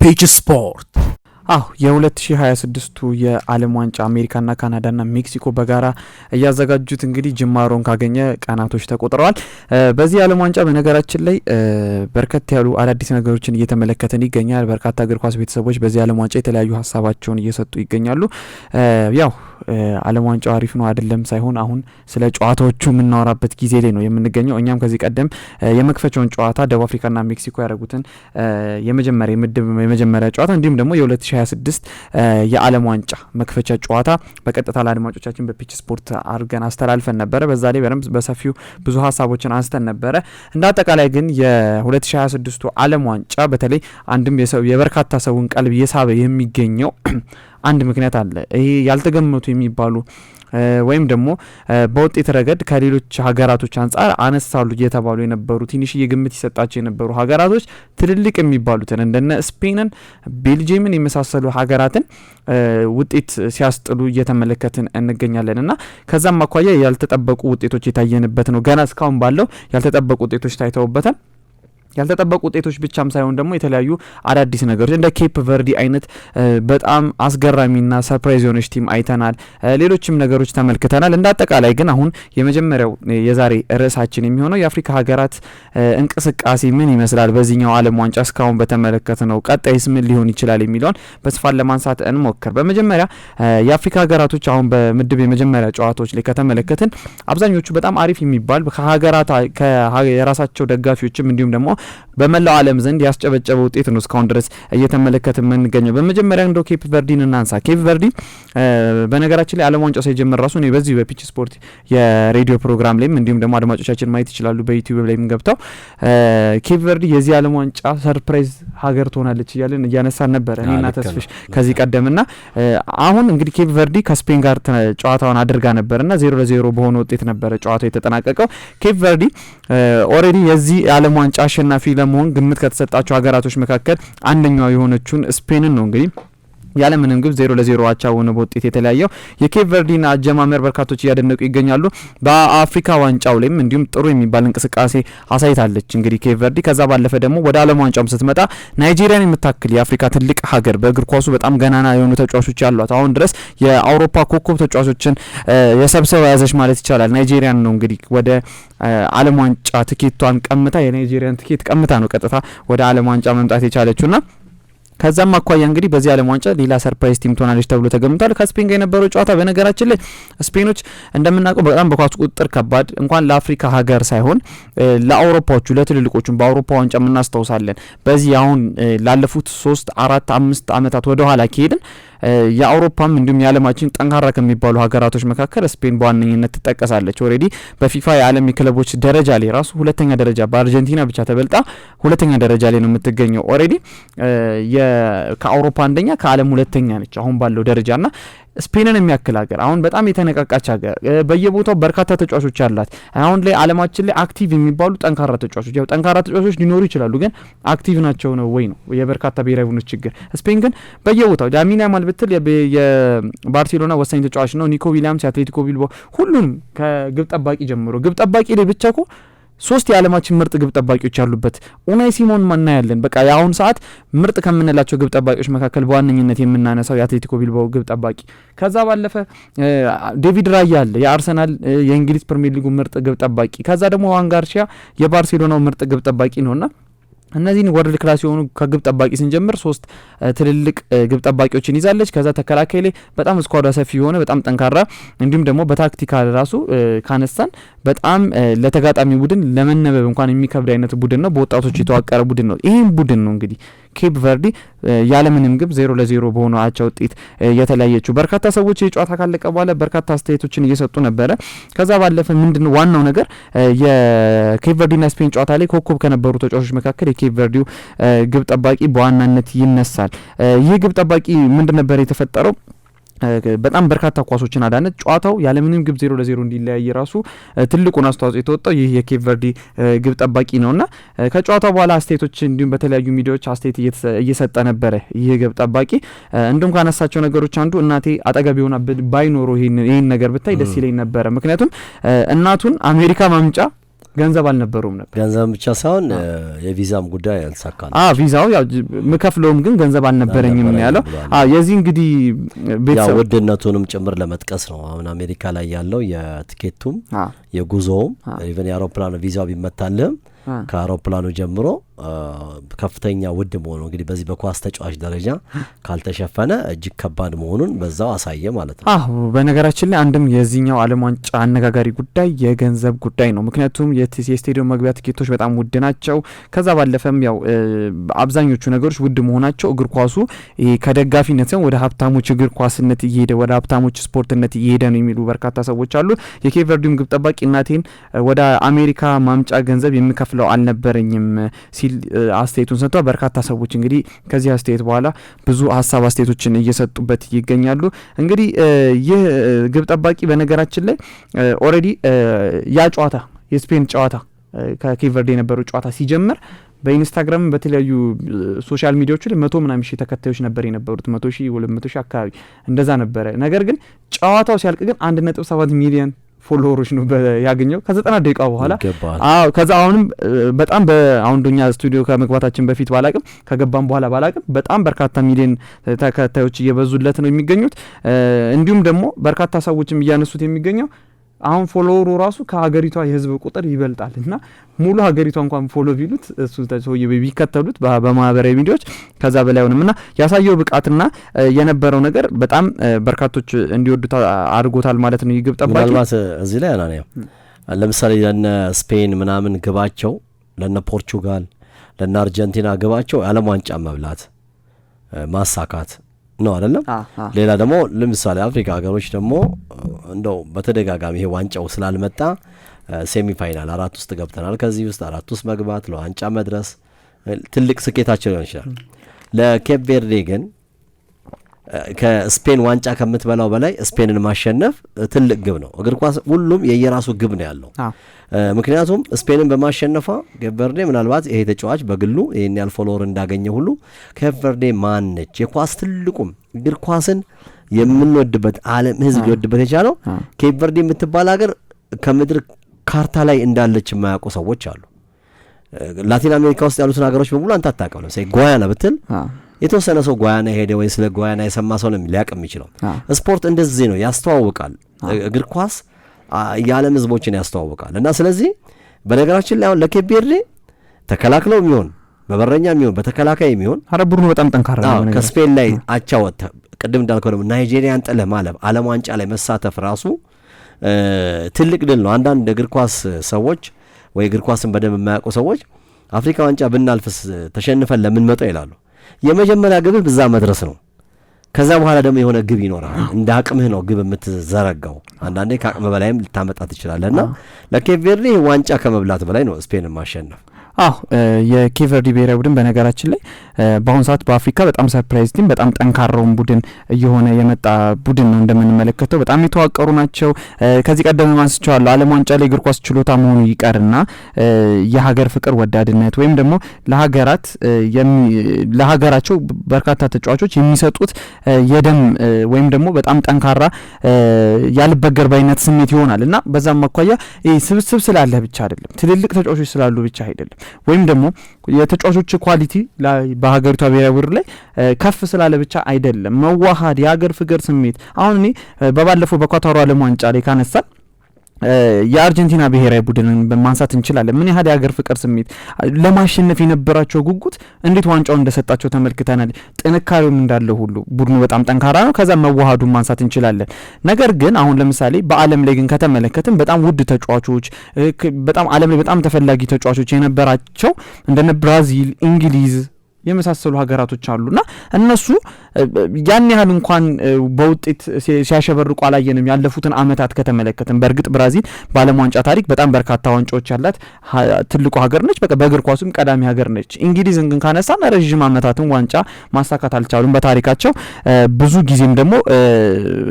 ፔጅ ስፖርት የ2026ቱ የዓለም ዋንጫ አሜሪካና ካናዳና ሜክሲኮ በጋራ እያዘጋጁት እንግዲህ ጅማሮን ካገኘ ቀናቶች ተቆጥረዋል። በዚህ የዓለም ዋንጫ በነገራችን ላይ በርከት ያሉ አዳዲስ ነገሮችን እየተመለከተን ይገኛል። በርካታ እግር ኳስ ቤተሰቦች በዚህ ዓለም ዋንጫ የተለያዩ ሀሳባቸውን እየሰጡ ይገኛሉ። ዓለም ዋንጫው አሪፍ ነው አይደለም ሳይሆን አሁን ስለ ጨዋታዎቹ የምናወራበት ጊዜ ላይ ነው የምንገኘው። እኛም ከዚህ ቀደም የመክፈቻውን ጨዋታ ደቡብ አፍሪካና ሜክሲኮ ያደረጉትን የመጀመሪያ ጨዋታ እንዲሁም ደግሞ የ2026 የዓለም ዋንጫ መክፈቻ ጨዋታ በቀጥታ ለአድማጮቻችን በፒች ስፖርት አድርገን አስተላልፈን ነበረ። በዛ ላይ በሰፊው ብዙ ሀሳቦችን አንስተን ነበረ። እንደ አጠቃላይ ግን የ2026 ዓለም ዋንጫ በተለይ አንድም የበርካታ ሰውን ቀልብ እየሳበ የሚገኘው አንድ ምክንያት አለ። ይሄ ያልተገመቱ የሚባሉ ወይም ደግሞ በውጤት ረገድ ከሌሎች ሀገራቶች አንጻር አነሳሉ እየተባሉ የነበሩ ትንሽዬ ግምት ይሰጣቸው የነበሩ ሀገራቶች ትልልቅ የሚባሉትን እንደነ ስፔንን፣ ቤልጂየምን የመሳሰሉ ሀገራትን ውጤት ሲያስጥሉ እየተመለከትን እንገኛለን እና ከዛም አኳያ ያልተጠበቁ ውጤቶች የታየንበት ነው። ገና እስካሁን ባለው ያልተጠበቁ ውጤቶች ታይተውበታል። ያልተጠበቁ ውጤቶች ብቻም ሳይሆን ደግሞ የተለያዩ አዳዲስ ነገሮች እንደ ኬፕ ቨርዲ አይነት በጣም አስገራሚና ሰርፕራይዝ የሆነች ቲም አይተናል። ሌሎችም ነገሮች ተመልክተናል። እንደ አጠቃላይ ግን አሁን የመጀመሪያው የዛሬ ርዕሳችን የሚሆነው የአፍሪካ ሀገራት እንቅስቃሴ ምን ይመስላል በዚህኛው ዓለም ዋንጫ እስካሁን በተመለከትነው፣ ቀጣይስ ምን ሊሆን ይችላል የሚለውን በስፋት ለማንሳት እንሞክር። በመጀመሪያ የአፍሪካ ሀገራቶች አሁን በምድብ የመጀመሪያ ጨዋታዎች ላይ ከተመለከትን አብዛኞቹ በጣም አሪፍ የሚባል ከሀገራት የራሳቸው ደጋፊዎችም እንዲሁም ደግሞ በመላው ዓለም ዘንድ ያስጨበጨበ ውጤት ነው እስካሁን ድረስ እየተመለከተ የምንገኘው። በመጀመሪያ እንደው ኬፕ ቨርዲን እናንሳ። ኬፕ ቨርዲ በነገራችን ላይ ዓለም ዋንጫው ሳይጀምር ራሱ ነው በዚህ በፒች ስፖርት የሬዲዮ ፕሮግራም ላይም እንዲሁም ደግሞ አድማጮቻችን ማየት ይችላሉ በዩቲዩብ ላይም ገብተው ኬፕ ቨርዲ የዚህ ዓለም ዋንጫ ሰርፕራይዝ ሀገር ትሆናለች እያለን እያነሳን ነበር እኔና ተስፍሽ ከዚህ ቀደምና አሁን እንግዲህ ኬፕ ቨርዲ ከስፔን ጋር ጨዋታውን አድርጋ ነበርና 0-0 በሆነ ውጤት ነበረ ጨዋታው የተጠናቀቀው። ኬፕ ቨርዲ ኦሬዲ የዚህ ዓለም ዋንጫ አሸናፊ ለመሆን ግምት ከተሰጣቸው ሀገራቶች መካከል አንደኛው የሆነችውን ስፔንን ነው እንግዲህ ያለምንም ግብ 0-0 አቻ ሆነ በውጤት የተለያየው። የኬፕ ቨርዲን አጀማመር በርካቶች እያደነቁ ይገኛሉ። በአፍሪካ ዋንጫው ላይም እንዲሁም ጥሩ የሚባል እንቅስቃሴ አሳይታለች እንግዲህ ኬፕ ቨርዲ። ከዛ ባለፈ ደግሞ ወደ ዓለም ዋንጫውም ስትመጣ ናይጄሪያን የምታክል የአፍሪካ ትልቅ ሀገር በእግር ኳሱ በጣም ገናና የሆኑ ተጫዋቾች ያሏት አሁን ድረስ የአውሮፓ ኮከብ ተጫዋቾችን የሰብሰባ ያዘች ማለት ይቻላል። ናይጄሪያን ነው እንግዲህ ወደ ዓለም ዋንጫ ትኬቷን ቀምታ የናይጄሪያን ትኬት ቀምታ ነው ቀጥታ ወደ ዓለም ዋንጫ መምጣት የቻለችውና ከዛም አኳያ እንግዲህ በዚህ ዓለም ዋንጫ ሌላ ሰርፕራይዝ ቲም ትሆናለች ተብሎ ተገምቷል። ከስፔን ጋር የነበረው ጨዋታ በነገራችን ላይ ስፔኖች እንደምናውቀው በጣም በኳስ ቁጥጥር ከባድ እንኳን ለአፍሪካ ሀገር ሳይሆን ለአውሮፓዎቹ ለትልልቆቹም በአውሮፓ ዋንጫ እናስታውሳለን። በዚህ አሁን ላለፉት 3-4-5 ዓመታት ወደ ኋላ ከሄድን የአውሮፓም እንዲሁም የዓለማችን ጠንካራ ከሚባሉ ሀገራቶች መካከል ስፔን በዋነኝነት ትጠቀሳለች። ኦሬዲ በፊፋ የዓለም የክለቦች ደረጃ ላይ ራሱ ሁለተኛ ደረጃ በአርጀንቲና ብቻ ተበልጣ ሁለተኛ ደረጃ ላይ ነው የምትገኘው። ኦሬዲ ከአውሮፓ አንደኛ ከዓለም ሁለተኛ ነች አሁን ባለው ደረጃና ስፔንን የሚያክል ሀገር አሁን በጣም የተነቃቃች ሀገር በየቦታው በርካታ ተጫዋቾች አላት። አሁን ላይ ዓለማችን ላይ አክቲቭ የሚባሉ ጠንካራ ተጫዋቾች ጠንካራ ተጫዋቾች ሊኖሩ ይችላሉ፣ ግን አክቲቭ ናቸው ነው ወይ ነው የበርካታ ብሔራዊ ቡድኖች ችግር። ስፔን ግን በየቦታው ላሚን ያማል ብትል የባርሴሎና ወሳኝ ተጫዋች ነው። ኒኮ ዊሊያምስ የአትሌቲኮ ቢልባኦ ሁሉንም ከግብ ጠባቂ ጀምሮ ግብ ጠባቂ ላይ ብቻ እኮ 3 የዓለማችን ምርጥ ግብ ጠባቂዎች ያሉበት ኡናይ ሲሞን ማና ያለን በቃ የአሁን ሰዓት ምርጥ ከምንላቸው ግብ ጠባቂዎች መካከል በዋነኝነት የምናነሳው የአትሌቲኮ ቢልባኦ ግብ ጠባቂ። ከዛ ባለፈ ዴቪድ ራያ አለ የአርሰናል የእንግሊዝ ፕሪሚየር ሊግ ምርጥ ግብ ጠባቂ። ከዛ ደግሞ ዋን ጋርሺያ የባርሴሎናው ምርጥ ግብ ጠባቂ ነውና እነዚህን ወርልድ ክላስ የሆኑ ከግብ ጠባቂ ስንጀምር 3 ትልልቅ ግብ ጠባቂዎችን ይዛለች። ከዛ ተከላካይ ላይ በጣም ስኳዷ ሰፊ የሆነ በጣም ጠንካራ እንዲሁም ደግሞ በታክቲካል ራሱ ካነሳን በጣም ለተጋጣሚ ቡድን ለመነበብ እንኳን የሚከብድ አይነት ቡድን ነው። በወጣቶች የተዋቀረ ቡድን ነው። ይህም ቡድን ነው እንግዲህ ኬፕ ቨርዲ ያለምንም ግብ 0-0 በሆነ አቻ ውጤት የተለያየችው። በርካታ ሰዎች የጨዋታ ካለቀ በኋላ በርካታ አስተያየቶችን እየሰጡ ነበረ። ከዛ ባለፈ ምንድነው ዋናው ነገር የኬፕ ቨርዲና ስፔን ጨዋታ ላይ ኮከብ ከነበሩ ተጫዋቾች መካከል የኬፕ ቨርዲው ግብ ጠባቂ በዋናነት ይነሳል። ይህ ግብ ጠባቂ ምንድን ነበር የተፈጠረው? በጣም በርካታ ኳሶችን አዳነች። ጨዋታው ያለምንም ግብ 0-0 እንዲለያይ ራሱ ትልቁን አስተዋጽኦ የተወጣው ይህ የኬፕ ቨርዲ ግብ ጠባቂ ነውና ከጨዋታው በኋላ አስተያየቶች እንዲሁም በተለያዩ ሚዲያዎች አስተያየት እየሰጠ ነበረ። ይህ ግብ ጠባቂ እንዲሁም ካነሳቸው ነገሮች አንዱ እናቴ አጠገብ ሆና ባይኖሩ ይሄን ነገር ብታይ ደስ ይለኝ ነበረ። ምክንያቱም እናቱን አሜሪካ ማምጫ ገንዘብ አልነበረውም ነበር። ገንዘብ ብቻ ሳይሆን የቪዛም ጉዳይ አልተሳካም። ቪዛው ያው ምከፍለውም ግን ገንዘብ አልነበረኝም ያለው። የዚህ እንግዲህ ቤተሰብ ውድነቱንም ጭምር ለመጥቀስ ነው። አሁን አሜሪካ ላይ ያለው የቲኬቱም የጉዞውም ኢቨን የአውሮፕላኑ ቪዛው ቢመታልህም ከአውሮፕላኑ ጀምሮ ከፍተኛ ውድ መሆኑ እንግዲህ በዚህ በኳስ ተጫዋች ደረጃ ካልተሸፈነ እጅግ ከባድ መሆኑን በዛው አሳየ ማለት ነው። በነገራችን ላይ አንድም የዚህኛው ዓለም ዋንጫ አነጋጋሪ ጉዳይ የገንዘብ ጉዳይ ነው። ምክንያቱም የስቴዲየም መግቢያ ቲኬቶች በጣም ውድ ናቸው። ከዛ ባለፈም ያው አብዛኞቹ ነገሮች ውድ መሆናቸው እግር ኳሱ ከደጋፊነት ሲሆን ወደ ሀብታሞች እግር ኳስነት እየሄደ ወደ ሀብታሞች ስፖርትነት እየሄደ ነው የሚሉ በርካታ ሰዎች አሉ። የኬፕ ቨርዲም ግብ ጠባቂ እናቴን ወደ አሜሪካ ማምጫ ገንዘብ የሚከፍለው አልነበረኝም ሲል አስተያየቱን ሰጥቷል። በርካታ ሰዎች እንግዲህ ከዚህ አስተያየት በኋላ ብዙ ሀሳብ አስተያየቶችን እየሰጡበት ይገኛሉ። እንግዲህ ይህ ግብ ጠባቂ በነገራችን ላይ ኦልሬዲ ያ ጨዋታ የስፔን ጨዋታ ከኬፕ ቨርዴ የነበረው ጨዋታ ሲጀምር በኢንስታግራም በተለያዩ ሶሻል ሚዲያዎች ላይ 100 ምናምን ሺህ ተከታዮች ነበር የነበሩት 100 ሺህ 200 ሺህ አካባቢ እንደዛ ነበረ። ነገር ግን ጨዋታው ሲያልቅ ግን 1.7 ሚሊዮን ፎሎወሮች ነው ያገኘው ከ90 ደቂቃ በኋላ። ከዛ አሁንም በጣም በአሁንዶኛ ስቱዲዮ ከመግባታችን በፊት ባላቅም ከገባም በኋላ ባላቅም በጣም በርካታ ሚሊዮን ተከታዮች እየበዙለት ነው የሚገኙት። እንዲሁም ደግሞ በርካታ ሰዎችም እያነሱት የሚገኘው አሁን ፎሎወሩ ራሱ ከሀገሪቷ የህዝብ ቁጥር ይበልጣል እና ሙሉ ሀገሪቷ እንኳን ፎሎ ቢሉት እሱ ተሰውዬ ቢከተሉት በማህበራዊ ሚዲያዎች ከዛ በላይ ሆነም እና ያሳየው ብቃትና የነበረው ነገር በጣም በርካቶች እንዲወዱት አድርጎታል ማለት ነው። ይግብ ጠባቂ ምናልባት እዚህ ላይ አናኔ ለምሳሌ ለነ ስፔን ምናምን ግባቸው ለነ ፖርቹጋል ለነ አርጀንቲና ግባቸው ዓለም ዋንጫ መብላት ማሳካት ነው አይደለም። ሌላ ደግሞ ለምሳሌ አፍሪካ ሀገሮች ደግሞ እንደው በተደጋጋሚ ይሄ ዋንጫው ስላልመጣ ሴሚ ፋይናል 4 ውስጥ ገብተናል። ከዚህ ውስጥ 4 ውስጥ መግባት ለዋንጫ መድረስ ትልቅ ስኬታቸው ሊሆን ይችላል። ለኬፕ ቬርዴ ግን ከስፔን ዋንጫ ከምትበላው በላይ ስፔንን ማሸነፍ ትልቅ ግብ ነው። እግር ኳስ ሁሉም የየራሱ ግብ ነው ያለው። ምክንያቱም ስፔንን በማሸነፏ ኬፕ ቨርዴ ምናልባት ይሄ ተጫዋች በግሉ ይሄን ያህል ፎሎወር እንዳገኘ ሁሉ ኬፕ ቨርዴ ማነች የኳስ ትልቁም እግር ኳስን የምንወድበት ዓለም ህዝብ ሊወድበት የቻለው ኬፕ ቨርዴ የምትባል ሀገር ከምድር ካርታ ላይ እንዳለች የማያውቁ ሰዎች አሉ። ላቲን አሜሪካ ውስጥ ያሉትን ሀገሮች በሙሉ አንተ አታውቅም። ለምሳሌ ጓያና ብትል የተወሰነ ሰው ጓያና ሄደ ወይ ስለ ጓያና የሰማ ሰው ነው ሊያውቅ የሚችለው። ስፖርት እንደዚህ ነው፣ ያስተዋውቃል። እግር ኳስ የዓለም ህዝቦችን ያስተዋውቃል። እና ስለዚህ በነገራችን ላይ አሁን ለኬፕ ቨርዴ ተከላክለው የሚሆን በበረኛ የሚሆን በተከላካይ የሚሆን ቡድኑ በጣም ጠንካራ ነው። ከስፔን ላይ አቻ ወጥተ ቅድም እንዳልከው ደግሞ ናይጄሪያን ጥለህ ማለፍ ዓለም ዋንጫ ላይ መሳተፍ ራሱ ትልቅ ድል ነው። አንዳንድ እግር ኳስ ሰዎች ወይ እግር ኳስን በደንብ የማያውቁ ሰዎች አፍሪካ ዋንጫ ብናልፍስ ተሸንፈን ለምን መጣው ይላሉ። የመጀመሪያ ግብህ ብዛ መድረስ ነው። ከዛ በኋላ ደግሞ የሆነ ግብ ይኖራል። እንደ አቅምህ ነው ግብ የምትዘረጋው። አንዳንዴ ከአቅም በላይም ልታመጣ ትችላለህና ለኬፕ ቨርዴ ዋንጫ ከመብላት በላይ ነው ስፔንን ማሸነፍ። የኬፕ ቨርዴ ብሔራዊ ቡድን በነገራችን ላይ በአሁኑ ሰዓት በአፍሪካ በጣም ሰርፕራይዝ ቲም በጣም ጠንካራውን ቡድን እየሆነ የመጣ ቡድን ነው። እንደምንመለከተው በጣም የተዋቀሩ ናቸው። ከዚህ ቀደም አንስቼዋለሁ። ዓለም ዋንጫ ላይ እግር ኳስ ችሎታ መሆኑ ይቀርና የሀገር ፍቅር ወዳድነት ወይም ደግሞ ለሀገራቸው በርካታ ተጫዋቾች የሚሰጡት የደም ወይም ደግሞ በጣም ጠንካራ ያልበገር ባይነት ስሜት ይሆናል እና በዛም አኳያ ስብስብ ስላለ ብቻ አይደለም፣ ትልልቅ ተጫዋቾች ስላሉ ብቻ አይደለም፣ ወይም ደግሞ የተጫዋቾች ኳሊቲ በሀገሪቷ ብሔራዊ ቡድን ላይ ከፍ ስላለ ብቻ አይደለም። መዋሃድ፣ የሀገር ፍቅር ስሜት አሁን እኔ በባለፈው በኳታሩ ዓለም ዋንጫ ላይ ካነሳን የአርጀንቲና ብሔራዊ ቡድንን ማንሳት እንችላለን። ምን ያህል የሀገር ፍቅር ስሜት ለማሸነፍ የነበራቸው ጉጉት እንዴት ዋንጫውን እንደሰጣቸው ተመልክተናል። ጥንካሬውም እንዳለ ሁሉ ቡድኑ በጣም ጠንካራ ነው። ከዛ መዋሃዱን ማንሳት እንችላለን። ነገር ግን አሁን ለምሳሌ በዓለም ላይ ግን ከተመለከትን በጣም ውድ ተጫዋቾች በጣም ዓለም ላይ በጣም ተፈላጊ ተጫዋቾች የነበራቸው እንደነ ብራዚል፣ እንግሊዝ የመሳሰሉ ሀገራቶች አሉና እነሱ ያን ያህል እንኳን በውጤት ሲያሸበርቁ አላየንም። ያለፉትን አመታት ከተመለከትን በእርግጥ ብራዚል በዓለም ዋንጫ ታሪክ በጣም በርካታ ዋንጫዎች ያላት ትልቁ ሀገር ነች። በእግር ኳሱም ቀዳሚ ሀገር ነች። እንግሊዝን ግን ካነሳን ረዥም አመታትን ዋንጫ ማሳካት አልቻሉም በታሪካቸው። ብዙ ጊዜም ደግሞ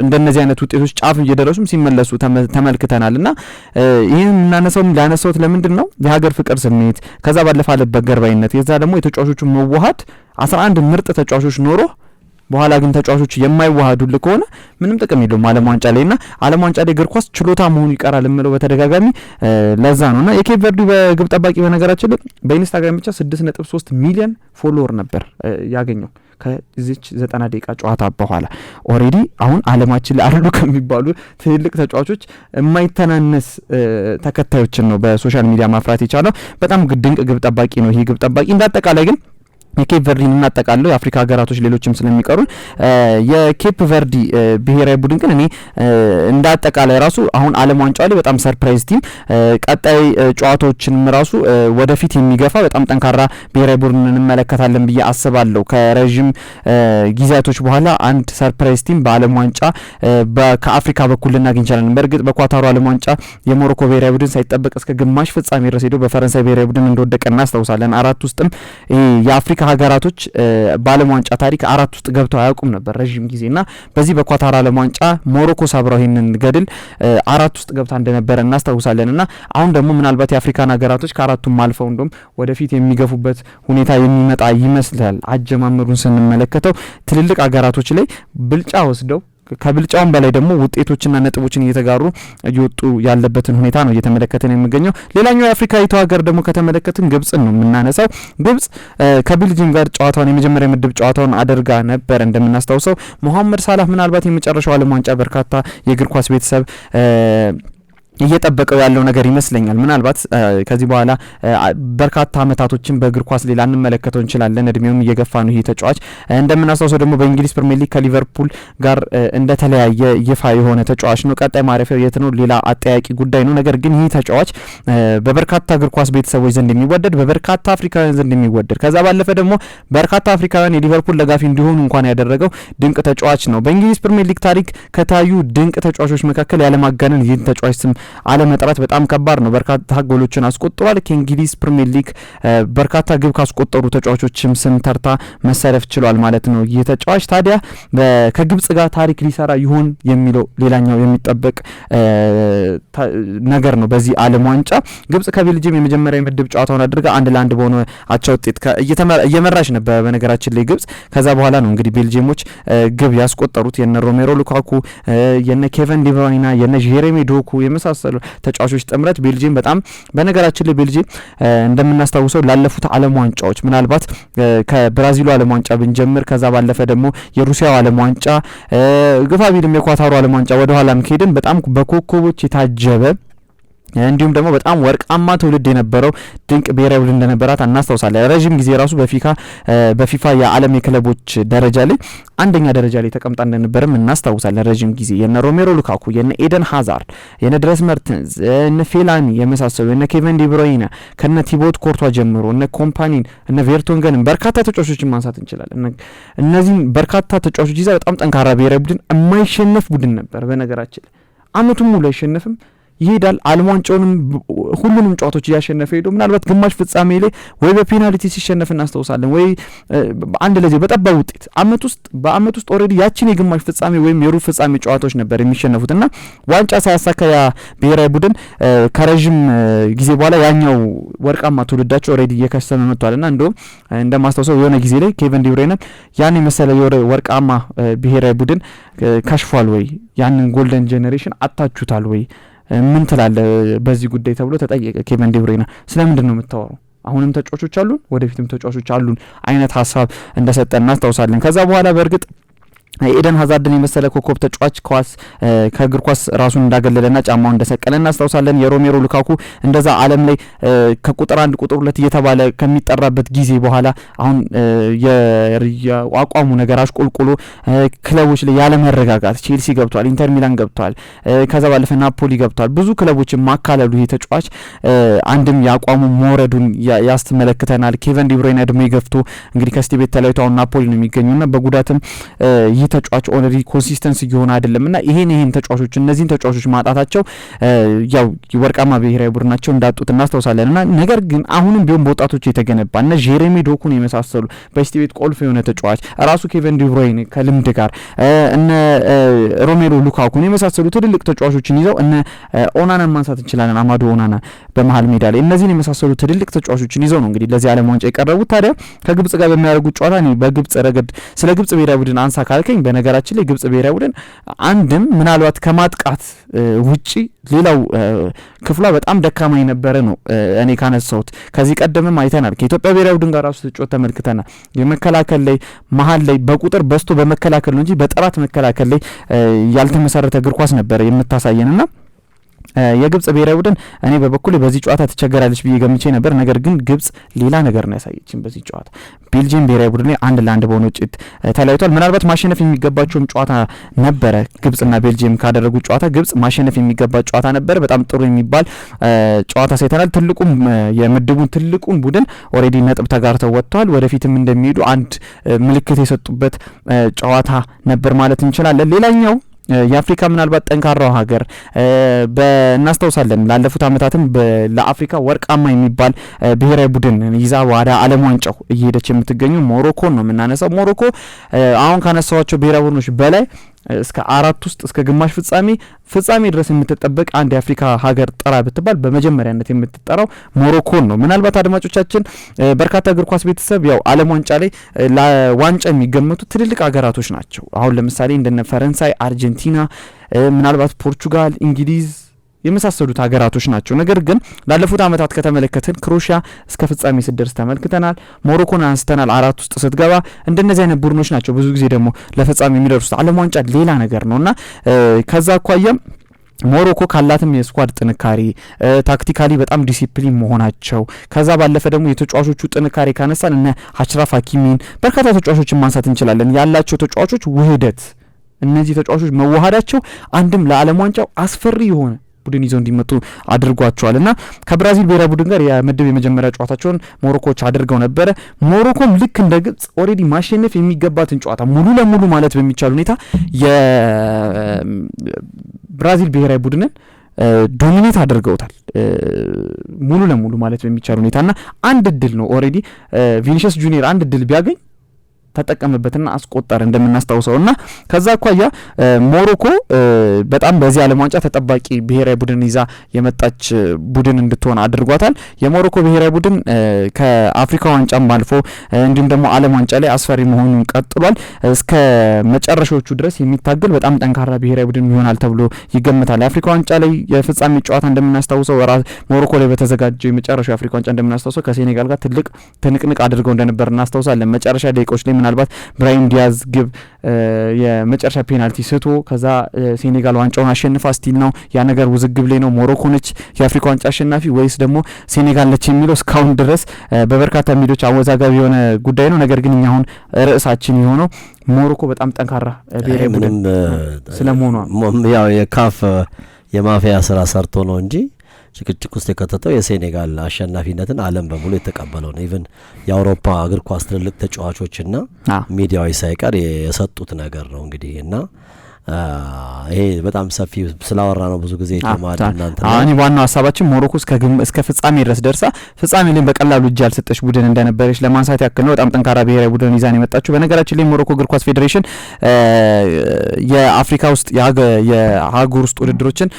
እንደነዚህ አይነት ውጤቶች ጫፍ እየደረሱም ሲመለሱ ተመልክተናልና ይህን እናነሳውም ሊያነሳውት ለምንድን ነው የሀገር ፍቅር ስሜት ከዛ ባለፈ አልበገር ባይነት የዛ ደግሞ የተጫዋቾቹ መዋሃድ 11 ምርጥ ተጫዋቾች ኖሮ በኋላ ግን ተጫዋቾቹ የማይዋሃዱልህ ከሆነ ምንም ጥቅም የለውም ዓለም ዋንጫ ላይና ዓለም ዋንጫ ላይ እግር ኳስ ችሎታ መሆኑ ይቀራል የምለው በተደጋጋሚ ለዛ ነውና የኬፕ ቨርዲ በግብ ጠባቂ በነገራችን ላይ በኢንስታግራም ብቻ 6.3 ሚሊዮን ፎሎወር ነበር ያገኘው ከዚች 90 ደቂቃ ጨዋታ በኋላ። ኦሬዲ አሁን ዓለማችን ላይ አሉ ከሚባሉ ትልልቅ ተጫዋቾች የማይተናነስ ተከታዮችን ነው በሶሻል ሚዲያ ማፍራት የቻለው። በጣም ድንቅ ግብ ጠባቂ ነው ይሄ ግብ ጠባቂ። እንዳጠቃላይ ግን የኬፕ ቨርዲን እናጠቃለው የአፍሪካ ሀገራቶች ሌሎችም ስለሚቀሩን የኬፕ ቨርዲ ብሔራዊ ቡድን ግን እኔ እንዳጠቃላይ ራሱ አሁን ዓለም ዋንጫ ላይ በጣም ሰርፕራይዝ ቲም ቀጣይ ጨዋታዎችንም ራሱ ወደፊት የሚገፋ በጣም ጠንካራ ብሔራዊ ቡድን እንመለከታለን ብዬ አስባለሁ። ከረጅም ጊዜያቶች በኋላ አንድ ሰርፕራይዝ ቲም በዓለም ዋንጫ ከአፍሪካ በኩል ልናገኝ እንችላለን። በእርግጥ በኳታሩ ዓለም ዋንጫ የሞሮኮ ብሔራዊ ቡድን ሳይጠበቅ እስከ ግማሽ ፍጻሜ ድረስ ሄዶ በፈረንሳይ ብሔራዊ ቡድን እንደወደቀ እናስታውሳለን። አራት ውስጥም የአፍሪካ ሀገራቶች በዓለም ዋንጫ ታሪክ አራት ውስጥ ገብተው አያውቁም ነበር ረጅም ጊዜና በዚህ በኳታር ዓለም ዋንጫ ሞሮኮ ሰብረው ይህንን ገድል አራት ውስጥ ገብታ እንደነበረ እናስታውሳለንና አሁን ደግሞ ምናልባት የአፍሪካን ሀገራቶች ከአራቱም አልፈው እንደም ወደፊት የሚገፉበት ሁኔታ የሚመጣ ይመስላል። አጀማመሩን ስንመለከተው ትልልቅ ሀገራቶች ላይ ብልጫ ወስደው ከብልጫውን በላይ ደግሞ ውጤቶችና ነጥቦችን እየተጋሩ እየወጡ ያለበትን ሁኔታ ነው እየተመለከተን የሚገኘው። ሌላኛው የአፍሪካዊቷ ሀገር ደግሞ ከተመለከትን ግብጽን ነው የምናነሳው። ግብጽ ከቤልጂየም ጋር ጨዋታውን የመጀመሪያ ምድብ ጨዋታውን አድርጋ ነበር እንደምናስታውሰው። መሐመድ ሳላህ ምናልባት የመጨረሻው ዓለም ዋንጫ በርካታ የእግር ኳስ ቤተሰብ እየጠበቀው ያለው ነገር ይመስለኛል። ምናልባት ከዚህ በኋላ በርካታ አመታቶችን በእግር ኳስ ሌላ እንመለከተው እንችላለን። እድሜውም እየገፋ ነው ይሄ ተጫዋች። እንደምናስታውሰው ደግሞ በእንግሊዝ ፕሪሚየር ሊግ ከሊቨርፑል ጋር እንደተለያየ ይፋ የሆነ ተጫዋች ነው። ቀጣይ ማረፊያው የት ነው ሌላ አጠያቂ ጉዳይ ነው። ነገር ግን ይህ ተጫዋች በበርካታ እግር ኳስ ቤተሰቦች ዘንድ የሚወደድ በበርካታ አፍሪካውያን ዘንድ የሚወደድ ከዛ ባለፈ ደግሞ በርካታ አፍሪካውያን የሊቨርፑል ደጋፊ እንዲሆኑ እንኳን ያደረገው ድንቅ ተጫዋች ነው። በእንግሊዝ ፕሪሚየር ሊግ ታሪክ ከታዩ ድንቅ ተጫዋቾች መካከል ያለማጋነን ይህን ተጫዋች ስም አለመጥራት በጣም ከባድ ነው። በርካታ ጎሎችን አስቆጥሯል። ከእንግሊዝ ፕሪሚየር ሊግ በርካታ ግብ ካስቆጠሩ ተጫዋቾችም ስም ተርታ መሰለፍ ችሏል ማለት ነው። ይህ ተጫዋች ታዲያ ከግብጽ ጋር ታሪክ ሊሰራ ይሆን የሚለው ሌላኛው የሚጠበቅ ነገር ነው። በዚህ ዓለም ዋንጫ ግብጽ ከቤልጂየም የመጀመሪያ ምድብ ጨዋታውን አድርጋ 1-1 በሆነ አቻ ውጤት እየመራች ነበር በነገራችን ላይ ግብጽ። ከዛ በኋላ ነው እንግዲህ ቤልጂየሞች ግብ ያስቆጠሩት የነ ሮሜሮ ሉካኩ የነ ኬቨን ዲብሮይና የነ ጄሬሚ ዶኩ የመሳሰሉ ተጫዋቾች ጥምረት ቤልጂየም በጣም በነገራችን ላይ ቤልጂየም እንደምናስታውሰው ላለፉት ዓለም ዋንጫዎች ምናልባት ከብራዚሉ ዓለም ዋንጫ ብንጀምር ከዛ ባለፈ ደግሞ የሩሲያው ዓለም ዋንጫ ግፋቢልም የኳታሩ ዓለም ዋንጫ ወደ ኋላም ከሄድን በጣም በኮከቦች የታጀበ እንዲሁም ደግሞ በጣም ወርቃማ ትውልድ የነበረው ድንቅ ብሔራዊ ቡድን እንደነበራት እናስታውሳለን። ረጅም ጊዜ ራሱ በፊፋ የዓለም የክለቦች ደረጃ ላይ አንደኛ ደረጃ ላይ ተቀምጣ እንደነበረም እናስታውሳለን። ረጅም ጊዜ የነ ሮሜሮ ሉካኩ የነ ኤደን ሃዛርድ የነ ድረስ መርተንስ የነ ፌላኒ የመሳሰሉ የነ ኬቨን ዲብሮይነ ከነ ቲቦት ኮርቷ ጀምሮ እነ ኮምፓኒን እነ ቬርቶንገን በርካታ ተጫዋቾችን ማንሳት እንችላለን። እነዚህን በርካታ ተጫዋቾች ይዛ በጣም ጠንካራ ብሔራዊ ቡድን የማይሸነፍ ቡድን ነበር። በነገራችን ላይ አመቱን ሙሉ አይሸነፍም ይሄዳል። ዓለም ዋንጫውንም ሁሉንም ጨዋታዎች እያሸነፈ ሄዶ ምናልባት ግማሽ ፍጻሜ ላይ ወይ በፔናልቲ ሲሸነፍ እናስታውሳለን ወይ አንድ ለዚህ በጠባብ ውጤት በአመት ውስጥ ኦሬዲ ያቺን የግማሽ ፍጻሜ ወይም የሩብ ፍጻሜ ጨዋታዎች ነበር የሚሸነፉትና ዋንጫ ሳያሳካ ያ ብሔራዊ ቡድን ከረጅም ጊዜ በኋላ ያኛው ወርቃማ ትውልዳቸው ኦሬዲ እየከሰመ መጥቷልና እንደውም እንደማስታውሰው የሆነ ጊዜ ላይ ኬቨን ዲብሮይነ ያን የመሰለ ወርቃማ ብሔራዊ ቡድን ከሽፏል ወይ ያንን ጎልደን ጄኔሬሽን አጣችሁታል ወይ ምን ትላለህ በዚህ ጉዳይ ተብሎ ተጠየቀ። ኬቨን ዲብሮይነ ስለምንድን ነው የምታወራው? አሁንም ተጫዋቾች አሉን ወደፊትም ተጫዋቾች አሉን አይነት ሀሳብ እንደሰጠን እናስታውሳለን። ከዛ በኋላ በእርግጥ ኤደን ሃዛርድን የመሰለ ኮከብ ተጫዋች ከእግር ኳስ ራሱን እንዳገለለና ጫማውን እንደሰቀለ እናስታውሳለን። የሮሜሮ ሉካኩ እንደዛ ዓለም ላይ ከቁጥር 1 ቁጥር 2 እየተባለ ከሚጠራበት ጊዜ በኋላ አሁን የአቋሙ ነገር አሽቆልቁሎ ክለቦች ላይ ያለ መረጋጋት ቼልሲ ገብቷል፣ ኢንተር ሚላን ገብቷል፣ ከዛ ባለፈ ናፖሊ ገብቷል። ብዙ ክለቦችን ማካለሉ ይሄ ተጫዋች አንድም የአቋሙ መውረዱን ያስተመለክተናል። ኬቨን ዲብሮይነ እድሜ ገፍቶ እንግዲህ ከስቲ ቤት ተለይቶ አሁን ናፖሊ ነው የሚገኙና በጉዳትም ይህ ተጫዋች ኦልሬዲ ኮንሲስተንሲ እየሆነ አይደለምና ይሄን ተጫዋቾች እነዚህን ተጫዋቾች ማጣታቸው ያው ወርቃማ ብሔራዊ ቡድናቸው እንዳጡት እናስታውሳለንና ነገር ግን አሁንም ቢሆን በወጣቶች የተገነባ እና ጄሬሚ ዶኩን የመሳሰሉ በስቲ ቤት ቁልፍ የሆነ ተጫዋች ራሱ ኬቨን ዲ ብሩይነ ከልምድ ጋር እነ ሮሜሎ ሉካኩን የመሳሰሉ ትልልቅ ተጫዋቾችን ይዘው እነ ኦናናን ማንሳት እንችላለን። አማዶ ኦናና በመሃል ሜዳ ላይ እነዚህን የመሳሰሉ ትልልቅ ተጫዋቾችን ይዘው ነው እንግዲህ ለዚህ ዓለም ዋንጫ የቀረቡት። ታዲያ ከግብጽ ጋር በሚያደርጉት ጨዋታ እኔ በግብጽ ረገድ ስለ ግብጽ ብሔራዊ ቡድን አንሳ ካልከኝ በነገራችን ላይ ግብጽ ብሔራዊ ቡድን አንድም ምናልባት ከማጥቃት ውጪ ሌላው ክፍሏ በጣም ደካማ የነበረ ነው እኔ ካነሳሁት። ከዚህ ቀደምም አይተናል ከኢትዮጵያ ብሔራዊ ቡድን ጋር ራሱ ተጫውተን ተመልክተናል። የመከላከል ላይ መሀል ላይ በቁጥር በስቶ በመከላከል ነው እንጂ በጥራት መከላከል ላይ ያልተመሰረተ እግር ኳስ ነበር የምታሳየንና የግብጽ ብሔራዊ ቡድን እኔ በበኩል በዚህ ጨዋታ ተቸገራለች ብዬ ገምቼ ነበር። ነገር ግን ግብጽ ሌላ ነገር ነው ያሳየችን በዚህ ጨዋታ። ቤልጂየም ብሔራዊ ቡድን ላይ 1-1 በሆነ ውጤት ተለያይቷል። ምናልባት ማሸነፍ የሚገባቸውም ጨዋታ ነበረ። ግብጽና ቤልጂየም ካደረጉት ጨዋታ ግብጽ ማሸነፍ የሚገባ ጨዋታ ነበር። በጣም ጥሩ የሚባል ጨዋታ ሳይተናል። ትልቁም የምድቡን ትልቁን ቡድን ኦሬዲ ነጥብ ተጋርተው ወጥተዋል። ወደፊትም እንደሚሄዱ አንድ ምልክት የሰጡበት ጨዋታ ነበር ማለት እንችላለን። ሌላኛው የአፍሪካ ምናልባት ጠንካራው ሀገር እናስታውሳለን ላለፉት አመታትም ለአፍሪካ ወርቃማ የሚባል ብሔራዊ ቡድን ይዛ ወደ ዓለም ዋንጫው እየሄደች የምትገኘው ሞሮኮን ነው የምናነሳው። ሞሮኮ አሁን ካነሳዋቸው ብሔራዊ ቡድኖች በላይ እስከ 4 ውስጥ እስከ ግማሽ ፍጻሜ ድረስ የምትጠበቅ አንድ የአፍሪካ ሀገር ጥራ ብትባል በመጀመሪያነት የምትጠራው ሞሮኮን ነው። ምናልባት አድማጮቻችን በርካታ እግር ኳስ ቤተሰብ ያው ዓለም ዋንጫ ላይ ለዋንጫ የሚገመቱ ትልልቅ ሀገራቶች ናቸው። አሁን ለምሳሌ እንደነ ፈረንሳይ፣ አርጀንቲና፣ ምናልባት ፖርቹጋል፣ እንግሊዝ የመሳሰሉት ሀገራቶች ናቸው። ነገር ግን ላለፉት አመታት ከተመለከትን ክሮሺያ እስከ ፍጻሜ ስትደርስ ተመልክተናል። ሞሮኮን አንስተናል 4 ውስጥ ስትገባ። እንደነዚህ አይነት ቡድኖች ናቸው ብዙ ጊዜ ደግሞ ለፍጻሜ የሚደርሱት። ዓለም ዋንጫ ሌላ ነገር ነውና ከዛ አኳያ ሞሮኮ ካላትም የስኳድ ጥንካሬ ታክቲካሊ በጣም ዲሲፕሊን መሆናቸው ከዛ ባለፈ ደግሞ የተጫዋቾቹ ጥንካሬ ካነሳን እነ አሽራፍ ሀኪሚን በርካታ ተጫዋቾችን ማንሳት እንችላለን። ያላቸው ተጫዋቾች ውህደት እነዚህ ተጫዋቾች መዋሃዳቸው አንድም ለዓለም ዋንጫው አስፈሪ የሆነ ቡድን ይዘው እንዲመጡ አድርጓቸዋል እና ከብራዚል ብሔራዊ ቡድን ጋር የምድብ የመጀመሪያ ጨዋታቸውን ሞሮኮች አድርገው ነበረ። ሞሮኮም ልክ እንደ ግብጽ ኦሬዲ ማሸነፍ የሚገባትን ጨዋታ ሙሉ ለሙሉ ማለት በሚቻል ሁኔታ የብራዚል ብሔራዊ ቡድንን ዶሚኔት አድርገውታል ሙሉ ለሙሉ ማለት በሚቻል ሁኔታና አንድ እድል ነው ኦሬዲ ቪኒሲየስ ጁኒየር አንድ እድል ቢያገኝ ተጠቀመበትና አስቆጠረ እንደምናስታውሰውና ከዛ አኳያ ሞሮኮ በጣም በዚህ ዓለም ዋንጫ ተጠባቂ ብሔራዊ ቡድን ይዛ የመጣች ቡድን እንድትሆን አድርጓታል። የሞሮኮ ብሔራዊ ቡድን ከአፍሪካ ዋንጫም አልፎ እንዲሁም ደግሞ ዓለም ዋንጫ ላይ አስፈሪ መሆኑን ቀጥሏል። እስከ መጨረሻዎቹ ድረስ የሚታገል በጣም ጠንካራ ብሔራዊ ቡድን ይሆናል ተብሎ ይገመታል። የአፍሪካ ዋንጫ ላይ የፍጻሜ ጨዋታ እንደምናስታውሰው ሞሮኮ ላይ በተዘጋጀው የመጨረሻው የአፍሪካ ዋንጫ እንደምናስታውሰው ከሴኔጋል ጋር ትልቅ ትንቅንቅ አድርገው እንደነበር እናስታውሳለን። መጨረሻ ደቂቃዎች ላይ ምናልባት ብራሂም ዲያዝ ግብ የመጨረሻ ፔናልቲ ስቶ ከዛ ሴኔጋል ዋንጫውን አሸንፋ ስቲል ነው ያ ነገር ውዝግብ ላይ ነው። ሞሮኮ ነች የአፍሪካ ዋንጫ አሸናፊ ወይስ ደግሞ ሴኔጋል ነች የሚለው እስካሁን ድረስ በበርካታ ሚዲያዎች አወዛጋቢ የሆነ ጉዳይ ነው። ነገር ግን እኛ አሁን ርዕሳችን የሆነው ሞሮኮ በጣም ጠንካራ ብሔራዊ ቡድን ስለመሆኗ ያው የካፍ የማፊያ ስራ ሰርቶ ነው እንጂ ጭቅጭቅ ውስጥ የከተተው የሴኔጋል አሸናፊነትን ዓለም በሙሉ የተቀበለው ነው። ኢቭን የአውሮፓ እግር ኳስ ትልልቅ ተጫዋቾችና ሚዲያዎች ሳይቀር የሰጡት ነገር ነው እንግዲህ እና ይሄ በጣም ሰፊ ስላወራ ነው ብዙ ጊዜ ተማሪ እናንተ አሁን ዋናው ሀሳባችን ሞሮኮ እስከ ፍጻሜ ድረስ ደርሳ ፍጻሜ ላይ በቀላሉ እጅ ያልሰጠች ቡድን እንደነበረች ለማንሳት ያክል ነው። በጣም ጠንካራ ብሔራዊ ቡድን ይዛን የመጣችው። በነገራችን ላይ ሞሮኮ እግር ኳስ ፌዴሬሽን የአፍሪካ ውስጥ የሀገር ውስጥ ውድድሮችን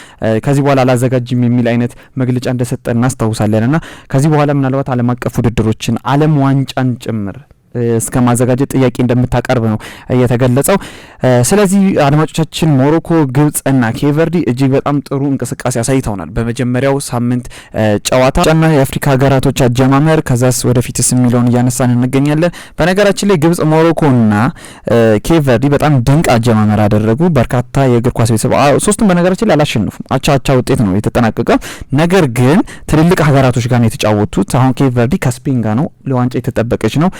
ከዚህ በኋላ አላዘጋጅም የሚል አይነት መግለጫ እንደሰጠ እናስታውሳለንና ከዚህ በኋላ ምናልባት ዓለም አቀፍ ውድድሮችን ዓለም ዋንጫን ጭምር እስከ ማዘጋጀት ጥያቄ እንደምታቀርብ ነው የተገለጸው። ስለዚህ አድማጮቻችን ሞሮኮ፣ ግብጽና ኬቨርዲ እጅግ በጣም ጥሩ እንቅስቃሴ አሳይተውናል በመጀመሪያው ሳምንት ጨዋታ ጫና የአፍሪካ ሀገራቶች አጀማመር ከዛስ ወደፊትስ የሚለውን እያነሳን እንገኛለን። በነገራችን ላይ ግብጽ፣ ሞሮኮና ኬቨርዲ በጣም ድንቅ አጀማመር አደረጉ። በርካታ የእግር ኳስ ቤተሰብ ሶስቱም በነገራችን ላይ አላሸነፉም። አቻ ውጤት ነው የተጠናቀቀው። ነገር ግን ትልልቅ ሀገራቶች ጋር ነው የተጫወቱት። አሁን ኬቨርዲ ከስፔን ጋር ነው ለዋንጫ የተጠበቀች ነው።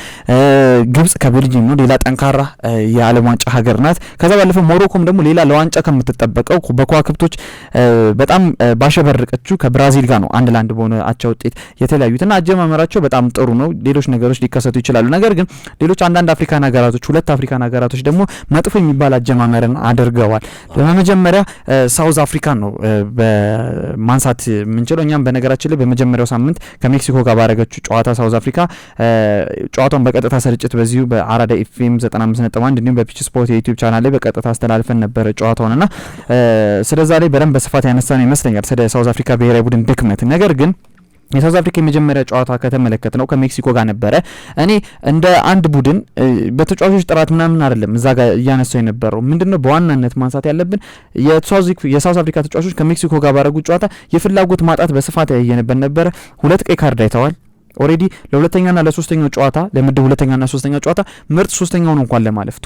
ግብጽ ከቤልጂየም ነው ሌላ ጠንካራ የዓለም ዋንጫ ሀገር ናት። ከዛ ባለፈ ሞሮኮም ደግሞ ሌላ ለዋንጫ ከምትጠበቀው በከዋክብቶች በጣም ባሸበረቀችው ከብራዚል ጋር ነው 1-1 በሆነ አቻ ውጤት የተለያዩትና አጀማመራቸው በጣም ጥሩ ነው። ሌሎች ነገሮች ሊከሰቱ ይችላሉ። ነገር ግን ሌሎች አንዳንድ አፍሪካን ሀገራቶች 2 አፍሪካን ሀገራቶች ደግሞ መጥፎ የሚባል አጀማመርን አድርገዋል። በመጀመሪያ ሳውዝ አፍሪካን ነው በማንሳት የምንችለው። እኛም በነገራችን ላይ በመጀመሪያው ሳምንት ከሜክሲኮ ጋር ባረገችው ጨዋታ ሳውዝ አፍሪካ ጨዋታውን በቀጥታ ስርጭት በዚሁ በአራዳ ኤፍኤም 95.1 እንዲሁም በፒች ስፖርት የዩቲዩብ ቻናል ላይ በቀጥታ አስተላልፈን ነበረ ጨዋታውንና ስለዛ ላይ በደንብ በስፋት ያነሳነው ይመስለኛል ስለ ሳውዝ አፍሪካ ብሔራዊ ቡድን ድክመት። ነገር ግን የሳውዝ አፍሪካ የመጀመሪያ ጨዋታ ከተመለከት ነው ከሜክሲኮ ጋር ነበረ። እኔ እንደ አንድ ቡድን በተጫዋቾች ጥራት ምናምን አይደለም እዛ ጋር እያነሳው የነበረው ምንድነው በዋናነት ማንሳት ያለብን የሳውዝ አፍሪካ ተጫዋቾች ከሜክሲኮ ጋር ባረጉት ጨዋታ የፍላጎት ማጣት በስፋት ያየነበት ነበረ። 2 ቀይ ካርድ አይተዋል። ኦሬዲ ለሁለተኛና ለሶስተኛው ጨዋታ ለምድብ ሁለተኛና ሶስተኛው ጨዋታ ምርጥ ሶስተኛውን እንኳን ለማለፍ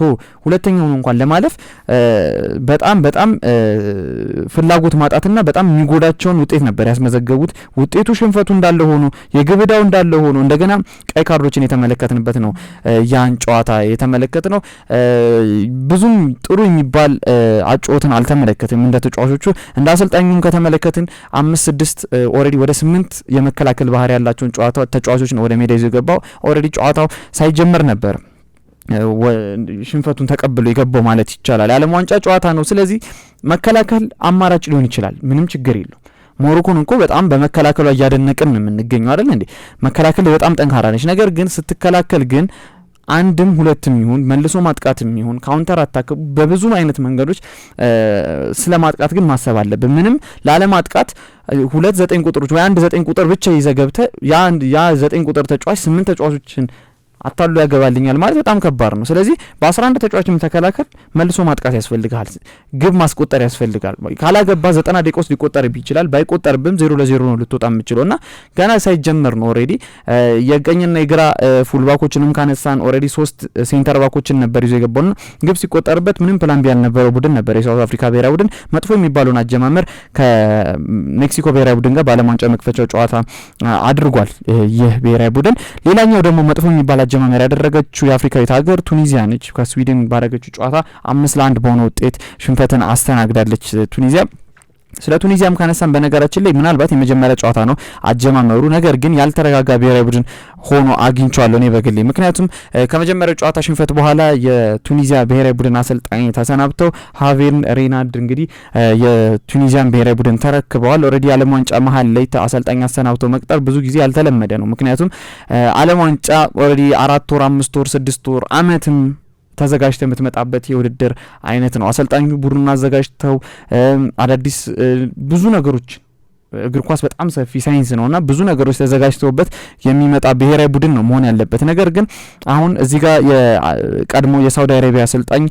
ሁለተኛውን እንኳን ለማለፍ በጣም ፍላጎት ማጣትና በጣም የሚጎዳቸውን ውጤት ነበር ያስመዘገቡት። ውጤቱ ሽንፈቱ እንዳለ ሆኖ የግብዳው እንዳለ ሆኖ እንደገና ቀይ ካርዶችን የተመለከትንበት ነው። ያን ጨዋታ የተመለከትነው ብዙም ጥሩ የሚባል አጫወትን አልተመለከትም እንደ ተጫዋቾቹ። እንደ አሰልጣኙም ከተመለከትን 5-6 ኦሬዲ ወደ 8 የመከላከል ባህሪ ያላቸውን ተጫዋቾች ነው ወደ ሜዳ ይዞ የገባው። ኦሬዲ ጨዋታው ሳይጀመር ነበር ሽንፈቱን ተቀብሎ የገባው ማለት ይቻላል። የዓለም ዋንጫ ጨዋታ ነው። ስለዚህ መከላከል አማራጭ ሊሆን ይችላል፣ ምንም ችግር የለው። ሞሮኮን እኮ በጣም በመከላከሉ እያደነቅን ነው የምንገኘው አይደል እንዴ? መከላከል በጣም ጠንካራ ነች። ነገር ግን ስትከላከል ግን አንድም ሁለትም ይሁን መልሶ ማጥቃትም ይሁን ካውንተር አታክ በብዙ አይነት መንገዶች ስለ ማጥቃት ግን ማሰብ አለብን። ምንም ላለማጥቃት 2-9 ቁጥሮች ወይ 1-9 ቁጥር ብቻ ይዘገብተ ያ 9 ቁጥር ተጫዋች 8 ተጫዋቾችን አታሉ ያገባልኛል ማለት በጣም ከባድ ነው። ስለዚህ በ11 ተጫዋችም ተከላከል መልሶ ማጥቃት ያስፈልጋል፣ ግብ ማስቆጠር ያስፈልጋል። ካላገባ 90 ደቂቃ ውስጥ ሊቆጠርብ ይችላል። ባይቆጠርብም 0-0 ነው ልትወጣ የምችለውና ገና ሳይጀመር ነው ኦሬዲ የቀኝና የግራ ፉልባኮችንም ካነሳን ኦሬዲ 3 ሴንተር ባኮችን ነበር ይዞ የገባውና ግብ ሲቆጠርበት ምንም ፕላን ቢ ያልነበረው ቡድን ነበር የሳውዝ አፍሪካ ብሔራዊ ቡድን። መጥፎ የሚባለውን አጀማመር ከሜክሲኮ ብሔራዊ ቡድን ጋር በዓለም ዋንጫ መክፈቻው ጨዋታ አድርጓል ይህ ብሔራዊ ቡድን። ሌላኛው ደግሞ መጥፎ የሚባል አጀማመር ያደረገችው የአፍሪካዊት ሀገር ቱኒዚያ ነች። ከስዊድን ባረገችው ጨዋታ 5-1 በሆነ ውጤት ሽንፈትን አስተናግዳለች ቱኒዚያ። ስለ ቱኒዚያም ካነሳን በነገራችን ላይ ምናልባት የመጀመሪያ ጨዋታ ነው አጀማመሩ፣ ነገር ግን ያልተረጋጋ ብሔራዊ ቡድን ሆኖ አግኝቻለሁ እኔ በግሌ። ምክንያቱም ከመጀመሪያው ጨዋታ ሽንፈት በኋላ የቱኒዚያ ብሔራዊ ቡድን አሰልጣኝ ተሰናብተው ሃቬን ሬናልድ እንግዲህ የቱኒዚያን ብሔራዊ ቡድን ተረክበዋል። ኦልሬዲ ዓለም ዋንጫ መሀል ላይ አሰልጣኝ አሰናብተው መቅጠር ብዙ ጊዜ ያልተለመደ ነው። ምክንያቱም ዓለም ዋንጫ ኦልሬዲ 4 ወር 5 ወር 6 ወር አመትም ተዘጋጅተው የምትመጣበት የውድድር አይነት ነው። አሰልጣኙ ቡድኑን አዘጋጅተው አዳዲስ ብዙ ነገሮች እግር ኳስ በጣም ሰፊ ሳይንስ ነውና ብዙ ነገሮች ተዘጋጅተውበት የሚመጣ ብሔራዊ ቡድን ነው መሆን ያለበት። ነገር ግን አሁን እዚህ ጋር የቀድሞ የሳውዲ አረቢያ አሰልጣኝ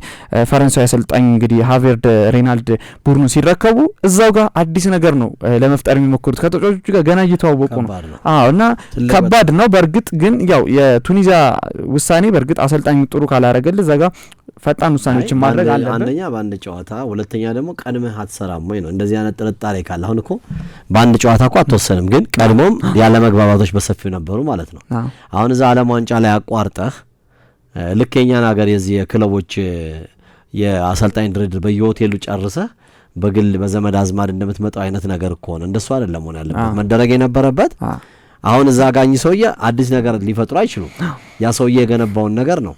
ፈረንሳዊ አሰልጣኝ እንግዲህ ሃቬን ሬናልድ ቡድኑ ሲረከቡ እዛው ጋር አዲስ ነገር ነው ለመፍጠር የሚሞክሩት ከተጫዋቾቹ ጋር ገና እየተዋወቁ ነው። እና ከባድ ነው። በእርግጥ ግን ያው የቱኒዚያ ውሳኔ በእርግጥ አሰልጣኙ ጥሩ ካላረገል እዛ ጋር ፈጣን ውሳኔዎችን ማድረግ አለበት። አንደኛ በአንድ ጨዋታ፣ ሁለተኛ ደግሞ ቀድመህ አትሰራም ወይ ነው። እንደዚህ አይነት ጥርጣሬ ካለ አሁን እኮ በአንድ ጨዋታ እኮ አትወሰንም፣ ግን ቀድሞም ያለ መግባባቶች በሰፊው ነበሩ ማለት ነው። አሁን እዛ ዓለም ዋንጫ ላይ አቋርጠህ ልክ የኛን ሀገር የዚህ የክለቦች የአሰልጣኝ ድርድር በየሆቴሉ ጨርሰህ በግል በዘመድ አዝማድ እንደምትመጣው አይነት ነገር እኮ ነው። እንደሱ አይደለም ሆነ ያለበት መደረግ የነበረበት። አሁን እዛ ጋኝ ሰውዬ አዲስ ነገር ሊፈጥሩ አይችሉም። ያ ሰውዬ የገነባውን ነገር ነው።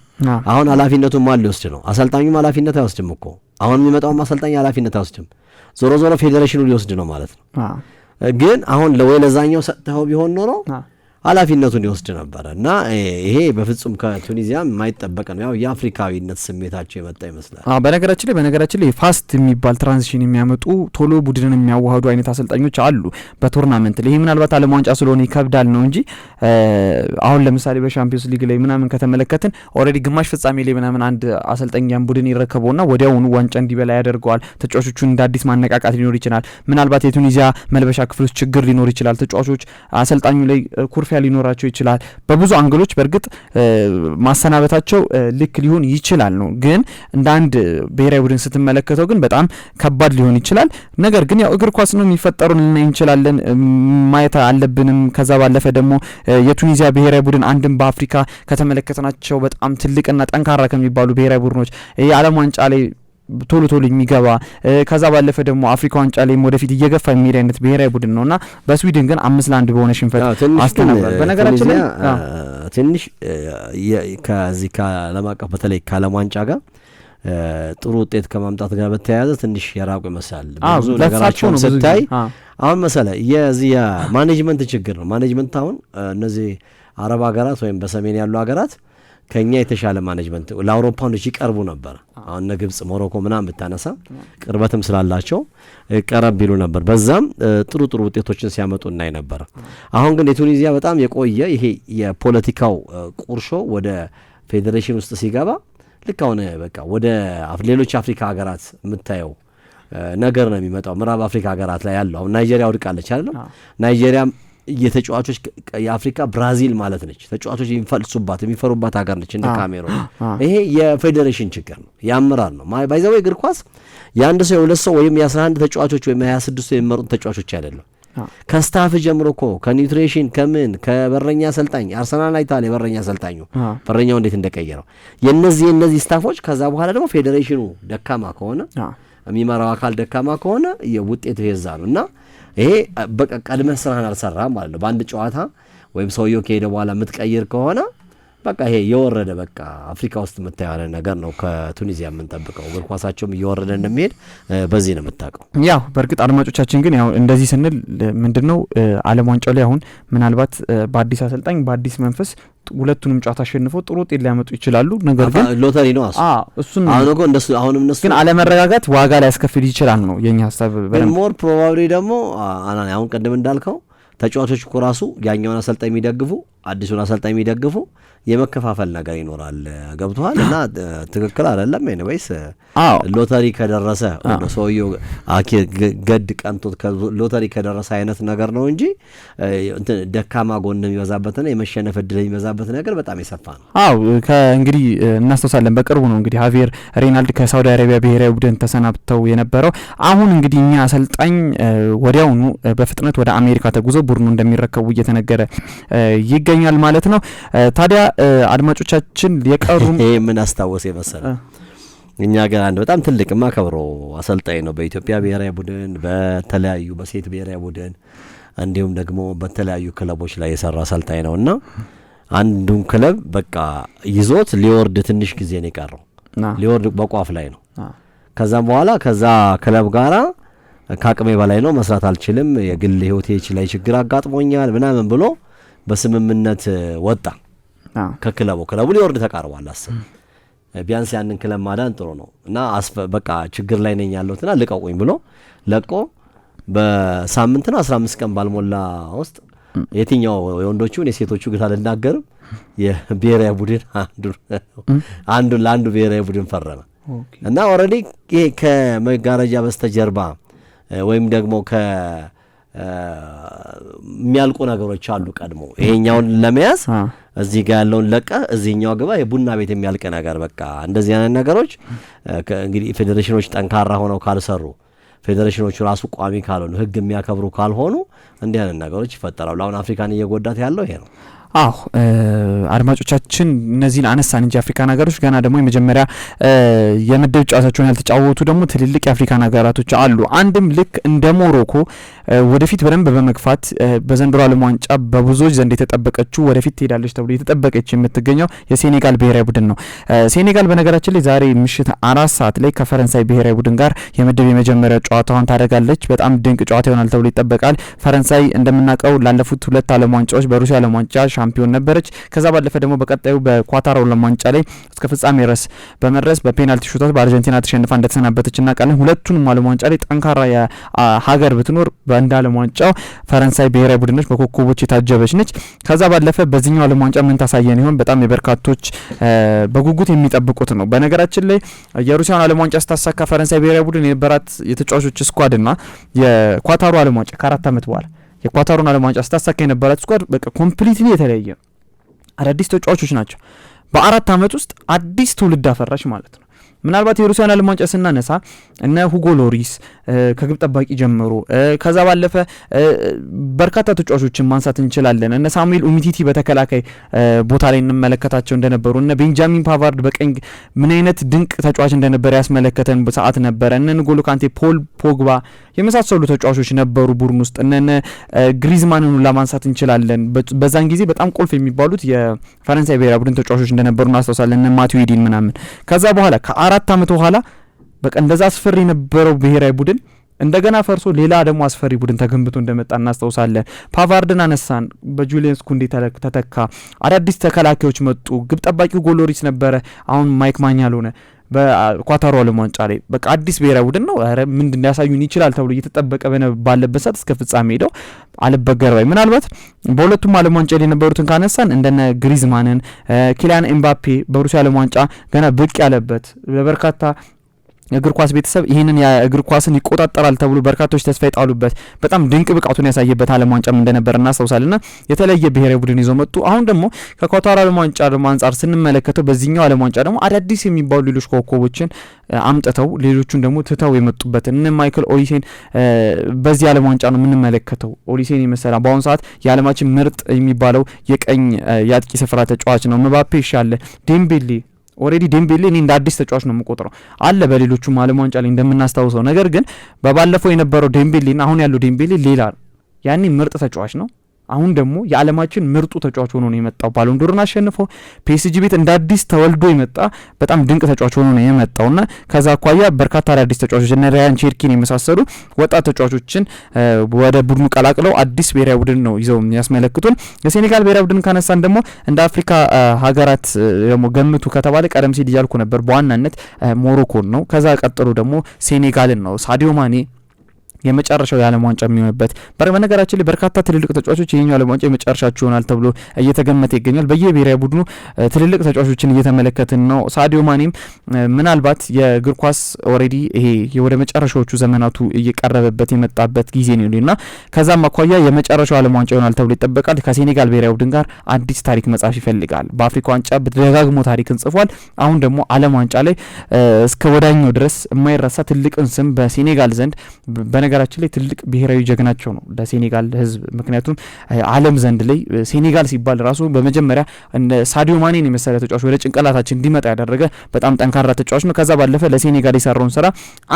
አሁን ኃላፊነቱን ማን ሊወስድ ነው? አሰልጣኙም ኃላፊነት አይወስድም እኮ። አሁን የሚመጣውም አሰልጣኝ ኃላፊነት አይወስድም። ዞሮ ዞሮ ፌዴሬሽኑ ሊወስድ ነው ማለት ነው። ግን አሁን ወይ ለዛኛው ሰጥተው ቢሆን ኖሮ ኃላፊነቱን ይወስድ ነበር እና ይሄ በፍጹም ከቱኒዚያ የማይጠበቅ ነው። ያው የአፍሪካዊነት ስሜታቸው የመጣ ይመስላል። በነገራችን ላይ ፋስት የሚባል ትራንዚሽን የሚያመጡ ቶሎ ቡድንን የሚያዋህዱ አይነት አሰልጣኞች አሉ በቶርናመንት ላይ። ይሄ ምናልባት ዓለም ዋንጫ ስለሆነ ይከብዳል ነው እንጂ አሁን ለምሳሌ በሻምፒዮንስ ሊግ ላይ ምናምን ከተመለከትን ኦልሬዲ ግማሽ ፍጻሜ ላይ ምናምን አንድ አሰልጣኛን ቡድን ይረከበውና ወዲያውኑ ዋንጫ እንዲበላ ያደርገዋል። ተጫዋቾቹን እንደ አዲስ ማነቃቃት ሊኖር ይችላል። ምናልባት የቱኒዚያ መልበሻ ክፍል ውስጥ ችግር ሊኖር ይችላል። ተጫዋቾች አሰልጣኙ ላይ ኩርፊያ ኩርፊያ ሊኖራቸው ይችላል። በብዙ አንግሎች በእርግጥ ማሰናበታቸው ልክ ሊሆን ይችላል ነው፣ ግን እንደ አንድ ብሔራዊ ቡድን ስትመለከተው ግን በጣም ከባድ ሊሆን ይችላል። ነገር ግን ያው እግር ኳስ ነው፣ የሚፈጠሩ ልናይ እንችላለን፣ ማየት አለብንም። ከዛ ባለፈ ደግሞ የቱኒዚያ ብሔራዊ ቡድን አንድም በአፍሪካ ከተመለከትናቸው በጣም ትልቅና ጠንካራ ከሚባሉ ብሔራዊ ቡድኖች የዓለም ዋንጫ ላይ ቶሎ ቶሎ የሚገባ ከዛ ባለፈ ደግሞ አፍሪካ ዋንጫ ላይ ወደፊት እየገፋ የሚሄድ አይነት ብሔራዊ ቡድን ነውና በስዊድን ግን 5-1 በሆነ ሽንፈት አስተናግዷል። በነገራችን ላይ ትንሽ ከዚህ ከዓለም አቀፍ በተለይ ከዓለም ዋንጫ ጋር ጥሩ ውጤት ከማምጣት ጋር በተያያዘ ትንሽ የራቁ ይመስላል። ብዙ ነገራቸውን ስታይ አሁን መሰለህ የዚህ ማኔጅመንት ችግር ነው። ማኔጅመንት አሁን እነዚህ አረብ ሀገራት ወይም በሰሜን ያሉ ሀገራት ከኛ የተሻለ ማኔጅመንት ለአውሮፓኖች ይቀርቡ ነበር። አሁን ግብጽ፣ ሞሮኮ ምናምን ብታነሳ ቅርበትም ስላላቸው ቀረብ ቢሉ ነበር። በዛም ጥሩ ጥሩ ውጤቶችን ሲያመጡ እናይ ነበር። አሁን ግን የቱኒዚያ በጣም የቆየ ይሄ የፖለቲካው ቁርሾ ወደ ፌዴሬሽን ውስጥ ሲገባ ልክ አሁን በቃ ወደ ሌሎች አፍሪካ ሀገራት የምታየው ነገር ነው የሚመጣው። ምዕራብ አፍሪካ ሀገራት ላይ ያለው አሁን ናይጄሪያ ወድቃለች አይደል? ናይጄሪያ የተጫዋቾች የአፍሪካ ብራዚል ማለት ነች። ተጫዋቾች የሚፈልሱባት የሚፈሩባት ሀገር ነች እንደ ካሜሮን። ይሄ የፌዴሬሽን ችግር ነው፣ የአመራር ነው። ባይዘው እግር ኳስ የአንድ ሰው የሁለት ሰው ወይም የ11 ተጫዋቾች ወይም 26 የሚመሩት ተጫዋቾች አይደለም። ከስታፍ ጀምሮ እኮ ከኒውትሪሽን ከምን ከበረኛ አሰልጣኝ አርሰናል አይታል የበረኛ አሰልጣኙ በረኛው እንዴት እንደቀየረው የነዚህ ስታፎች። ከዛ በኋላ ደግሞ ፌዴሬሽኑ ደካማ ከሆነ የሚመራው አካል ደካማ ከሆነ የውጤት ይዛ ነው እና ይሄ በቃ ቀድመህ ስራህን አልሰራም ማለት ነው። በአንድ ጨዋታ ወይም ሰውየው ከሄደ በኋላ የምትቀይር ከሆነ በቃ ይሄ የወረደ በቃ አፍሪካ ውስጥ የምታየው ነገር ነው። ከቱኒዚያ የምንጠብቀው እግር ኳሳቸውም እየወረደ እንደሚሄድ በዚህ ነው የምታውቀው። ያው በእርግጥ አድማጮቻችን ግን ያው እንደዚህ ስንል ምንድነው ዓለም ዋንጫው ላይ አሁን ምናልባት በአዲስ አሰልጣኝ በአዲስ መንፈስ ሁለቱንም ጨዋታ አሸንፈው ጥሩ ውጤት ሊያመጡ ይችላሉ። ነገር ግን ሎተሪ ነው እሱን አሁንም እነሱ ግን አለመረጋጋት ዋጋ ሊያስከፍል ይችላል ነው የኛ ሀሳብ። ሞር ፕሮባብሊ ደግሞ አሁን ቀደም እንዳልከው ተጫዋቾች እኮ ራሱ ያኛውን አሰልጣኝ የሚደግፉ አዲሱን አሰልጣኝ የሚደግፉ የመከፋፈል ነገር ይኖራል። ገብቷል? እና ትክክል አይደለም። ኤኒዌይስ ሎተሪ ከደረሰ ሰውየው ገድ ቀንቶት ሎተሪ ከደረሰ አይነት ነገር ነው እንጂ ደካማ ጎን የሚበዛበትና የመሸነፍ እድል የሚበዛበት ነገር በጣም የሰፋ ነው። እንግዲህ እናስተውሳለን። በቅርቡ ነው እንግዲህ ሃቪየር ሬናልድ ከሳውዲ አረቢያ ብሔራዊ ቡድን ተሰናብተው የነበረው። አሁን እንግዲህ እኛ አሰልጣኝ ወዲያውኑ በፍጥነት ወደ አሜሪካ ተጉዘው ቡድኑ እንደሚረከቡ እየተነገረ ይገኛል ማለት ነው። ታዲያ አድማጮቻችን የቀሩ ምን አስታወሰ የመሰለ እኛ ጋር አንድ በጣም ትልቅ ማከብረው አሰልጣኝ ነው በኢትዮጵያ ብሔራዊ ቡድን በተለያዩ በሴት ብሔራዊ ቡድን እንዲሁም ደግሞ በተለያዩ ክለቦች ላይ የሰራ አሰልጣኝ ነውና አንዱን ክለብ በቃ ይዞት ሊወርድ ትንሽ ጊዜ ነው የቀረው። ሊወርድ በቋፍ ላይ ነው። ከዛም በኋላ ከዛ ክለብ ጋራ ካቅሜ በላይ ነው መስራት አልችልም፣ የግል ህይወቴ ላይ ችግር አጋጥሞኛል ምናምን ብሎ በስምምነት ወጣ ከክለቡ ሊወርድ ተቃርቧል። አስብ ቢያንስ ያንን ክለብ ማዳን ጥሩ ነው እና በቃ ችግር ላይ ነኝ ያለሁትና ልቀቁኝ ብሎ ለቆ በሳምንት ነው 15 ቀን ባልሞላ ውስጥ የትኛው የወንዶቹን የሴቶቹ ግን አልናገርም የብሔራዊ ቡድን አንዱ ብሔራዊ ቡድን ፈረመ እና ኦልሬዲ ይሄ ከመጋረጃ በስተጀርባ ወይም ደግሞ የሚያልቁ ነገሮች አሉ። ቀድሞ ይሄኛውን ለመያዝ እዚህ ጋር ያለውን ለቀ እዚህኛው ግባ የቡና ቤት የሚያልቅ ነገር በቃ እንደዚህ አይነት ነገሮች እንግዲህ ፌዴሬሽኖች ጠንካራ ሆነው ካልሰሩ ፌዴሬሽኖቹ ራሱ ቋሚ ካልሆኑ ህግ የሚያከብሩ ካልሆኑ እንዲህ አይነት ነገሮች ይፈጠራሉ። አሁን አፍሪካን እየጎዳት ያለው ይሄ ነው። አድማጮቻችን እነዚህን አነሳን እንጂ አፍሪካ ሀገሮች ገና ደግሞ የመጀመሪያ የምድብ ጨዋታቸውን ያልተጫወቱ ደግሞ ትልልቅ የአፍሪካ ሀገራቶች አሉ። አንድም ልክ እንደ ሞሮኮ ወደፊት በደንብ በመግፋት በዘንድሮ ዓለም ዋንጫ በብዙዎች ዘንድ የተጠበቀችው ወደፊት ትሄዳለች ተብሎ የተጠበቀች የምትገኘው የሴኔጋል ብሔራዊ ቡድን ነው። ሴኔጋል በነገራችን ላይ ዛሬ ምሽት 4 ሰዓት ላይ ከፈረንሳይ ብሔራዊ ቡድን ጋር የምድብ የመጀመሪያ ጨዋታዋን ታደርጋለች። በጣም ድንቅ ጨዋታ ይሆናል ተብሎ ይጠበቃል። ፈረንሳይ እንደምናውቀው ላለፉት 2 ዓለም ዋንጫዎች በሩሲያ ዓለም ዋንጫ ሻምፒዮን ነበረች። ከዛ ባለፈ ደግሞ በቀጣዩ በኳታር ዓለም ዋንጫ ላይ እስከ ፍጻሜ ድረስ በመድረስ በፔናልቲ ሹቶት በአርጀንቲና ተሸንፋ እንደተሰናበተችና ቃልን ሁለቱንም ዓለም ዋንጫ ላይ ጠንካራ ሀገር ብትኖር በእንደ ዓለም ዋንጫው ፈረንሳይ ብሔራዊ ቡድኖች በኮከቦች የታጀበች ነች። ከዛ ባለፈ በዚህኛው ዓለም ዋንጫ ምን ታሳየን ይሆን? በጣም የበርካቶች በጉጉት የሚጠብቁት ነው። በነገራችን ላይ የሩሲያን ዓለም ዋንጫ ስታሳካ ፈረንሳይ ብሔራዊ ቡድን የነበራት የተጫዋቾች ስኳድና የኳታሩ ዓለም ዋንጫ ከ4 ዓመት በኋላ የኳታሩን ዓለም ዋንጫ ስታሳካ የነበራት ስኳድ በቃ ኮምፕሊትሊ የተለያየ ነው። አዳዲስ ተጫዋቾች ናቸው። በ4 አመት ውስጥ አዲስ ትውልድ አፈራች ማለት ነው። ምናልባት የሩሲያን ዓለም ዋንጫ ስናነሳ እነ ሁጎ ሎሪስ ከግብ ጠባቂ ጀምሮ ከዛ ባለፈ በርካታ ተጫዋቾችን ማንሳት እንችላለን። እነ ሳሙኤል ኡሚቲቲ በተከላካይ ቦታ ላይ እንመለከታቸው እንደነበሩ እነ ቤንጃሚን ፓቫርድ በቀኝ ምን አይነት ድንቅ ተጫዋች እንደነበረ ያስመለከተን ሰዓት ነበረ። እነ ንጎሎ ካንቴ፣ ፖል ፖግባ የመሳሰሉ ተጫዋቾች ነበሩ ቡድን ውስጥ። እነ ግሪዝማንን ለማንሳት እንችላለን። በዛን ጊዜ በጣም ቁልፍ የሚባሉት የፈረንሳይ ብሔራዊ ቡድን ተጫዋቾች እንደነበሩ እናስታውሳለን። እነ ማቱዊዲን ምናምን። ከዛ በኋላ ከ4 አመት በኋላ በቃ እንደዛ አስፈሪ የነበረው ብሔራዊ ቡድን እንደገና ፈርሶ ሌላ ደግሞ አስፈሪ ቡድን ተገንብቶ እንደመጣ እናስታውሳለን። ፓቫርድን አነሳን፣ በጁሊየንስ ኩንዴ ተተካ፣ አዳዲስ ተከላካዮች መጡ። ግብ ጠባቂው ጎሎሪስ ነበረ፣ አሁን ማይክ ማኛል ሆነ። በኳታሩ ዓለም ዋንጫ ላይ በቃ አዲስ ብሔራዊ ቡድን ነው። አረ ምንድን ያሳዩን ይችላል ተብሎ እየተጠበቀ ባለበት ሰዓት እስከ ፍጻሜ ሄደው አልበገርባይ። ምናልባት በሁለቱም ዓለም ዋንጫ ላይ የነበሩትን ካነሳን እንደነ ግሪዝማንን፣ ኪሊያን ኤምባፔ በሩሲያ ዓለም ዋንጫ ገና ብቅ ያለበት በበርካታ እግር ኳስ ቤተሰብ ይህንን የእግር ኳስን ይቆጣጠራል ተብሎ በርካቶች ተስፋ የጣሉበት በጣም ድንቅ ብቃቱን ያሳየበት ዓለም ዋንጫም እንደነበር እናስታውሳለንና የተለየ ብሔራዊ ቡድን ይዘው መጡ። አሁን ደግሞ ከኳታር ዓለም ዋንጫ ደግሞ አንጻር ስንመለከተው በዚህኛው ዓለም ዋንጫ ደግሞ አዳዲስ የሚባሉ ሌሎች ኮከቦችን አምጥተው ሌሎቹን ደግሞ ትተው የመጡበት እነ ማይክል ኦሊሴን በዚህ ዓለም ዋንጫ ነው የምንመለከተው። ኦሊሴን የመሰለ በአሁኑ ሰዓት የዓለማችን ምርጥ የሚባለው የቀኝ የአጥቂ ስፍራ ተጫዋች ነው። ምባፔ ይሻለ፣ ዴምቤሌ ኦሬዲ ዴምቤሌ እኔ እንደ አዲስ ተጫዋች ነው የምቆጥረው አለ በሌሎቹም ዓለም ዋንጫ ላይ እንደምናስታውሰው። ነገር ግን በባለፈው የነበረው ዴምቤሌና አሁን ያለው ዴምቤሌ ሌላ ነው። ያኔ ምርጥ ተጫዋች ነው። አሁን ደግሞ የዓለማችን ምርጡ ተጫዋች ሆኖ ነው የመጣው። ባሎን ዶርን አሸንፎ ፒኤስጂ ቤት እንደ አዲስ ተወልዶ የመጣ በጣም ድንቅ ተጫዋች ሆኖ ነው የመጣውና ከዛ አኳያ በርካታ አዳዲስ ተጫዋቾች እነ ራያን ቼርኪን የመሳሰሉ ወጣት ተጫዋቾችን ወደ ቡድኑ ቀላቅለው አዲስ ብሔራዊ ቡድን ነው ይዘው የሚያስመለክቱን። የሴኔጋል ብሔራዊ ቡድን ካነሳን ደግሞ እንደ አፍሪካ ሀገራት ደግሞ ገምቱ ከተባለ ቀደም ሲል እያልኩ ነበር በዋናነት ሞሮኮን ነው። ከዛ ቀጥሎ ደግሞ ሴኔጋልን ነው። ሳዲዮ ማኔ የመጨረሻው የዓለም ዋንጫ የሚሆንበት በነገራችን ላይ በርካታ ትልልቅ ተጫዋቾች ይሄኛው ዓለም ዋንጫ የመጨረሻቸው ይሆናል ተብሎ እየተገመተ ይገኛል። በየብሔራዊ ቡድኑ ትልልቅ ተጫዋቾችን እየተመለከትን ነው። ሳዲዮ ማኔም ምናልባት የእግር ኳስ ኦሬዲ ይሄ ወደ መጨረሻዎቹ ዘመናቱ እየቀረበበት የመጣበት ጊዜ ነውና ከዛም አኳያ የመጨረሻው ዓለም ዋንጫ ይሆናል ተብሎ ይጠበቃል። ከሴኔጋል ብሔራዊ ቡድን ጋር አዲስ ታሪክ መጻፍ ይፈልጋል። በአፍሪካ ዋንጫ በደጋግሞ ታሪክን ጽፏል። አሁን ደግሞ ዓለም ዋንጫ ላይ እስከ ወዳኛው ድረስ የማይረሳ ትልቅን ስም በሴኔጋል ዘንድ ነገራችን ላይ ትልቅ ብሔራዊ ጀግናቸው ነው ለሴኔጋል ሕዝብ። ምክንያቱም ዓለም ዘንድ ላይ ሴኔጋል ሲባል ራሱ በመጀመሪያ ሳዲዮ ማኔን የመሰለ ተጫዋች ወደ ጭንቅላታችን እንዲመጣ ያደረገ በጣም ጠንካራ ተጫዋች ነው። ከዛ ባለፈ ለሴኔጋል የሰራውን ስራ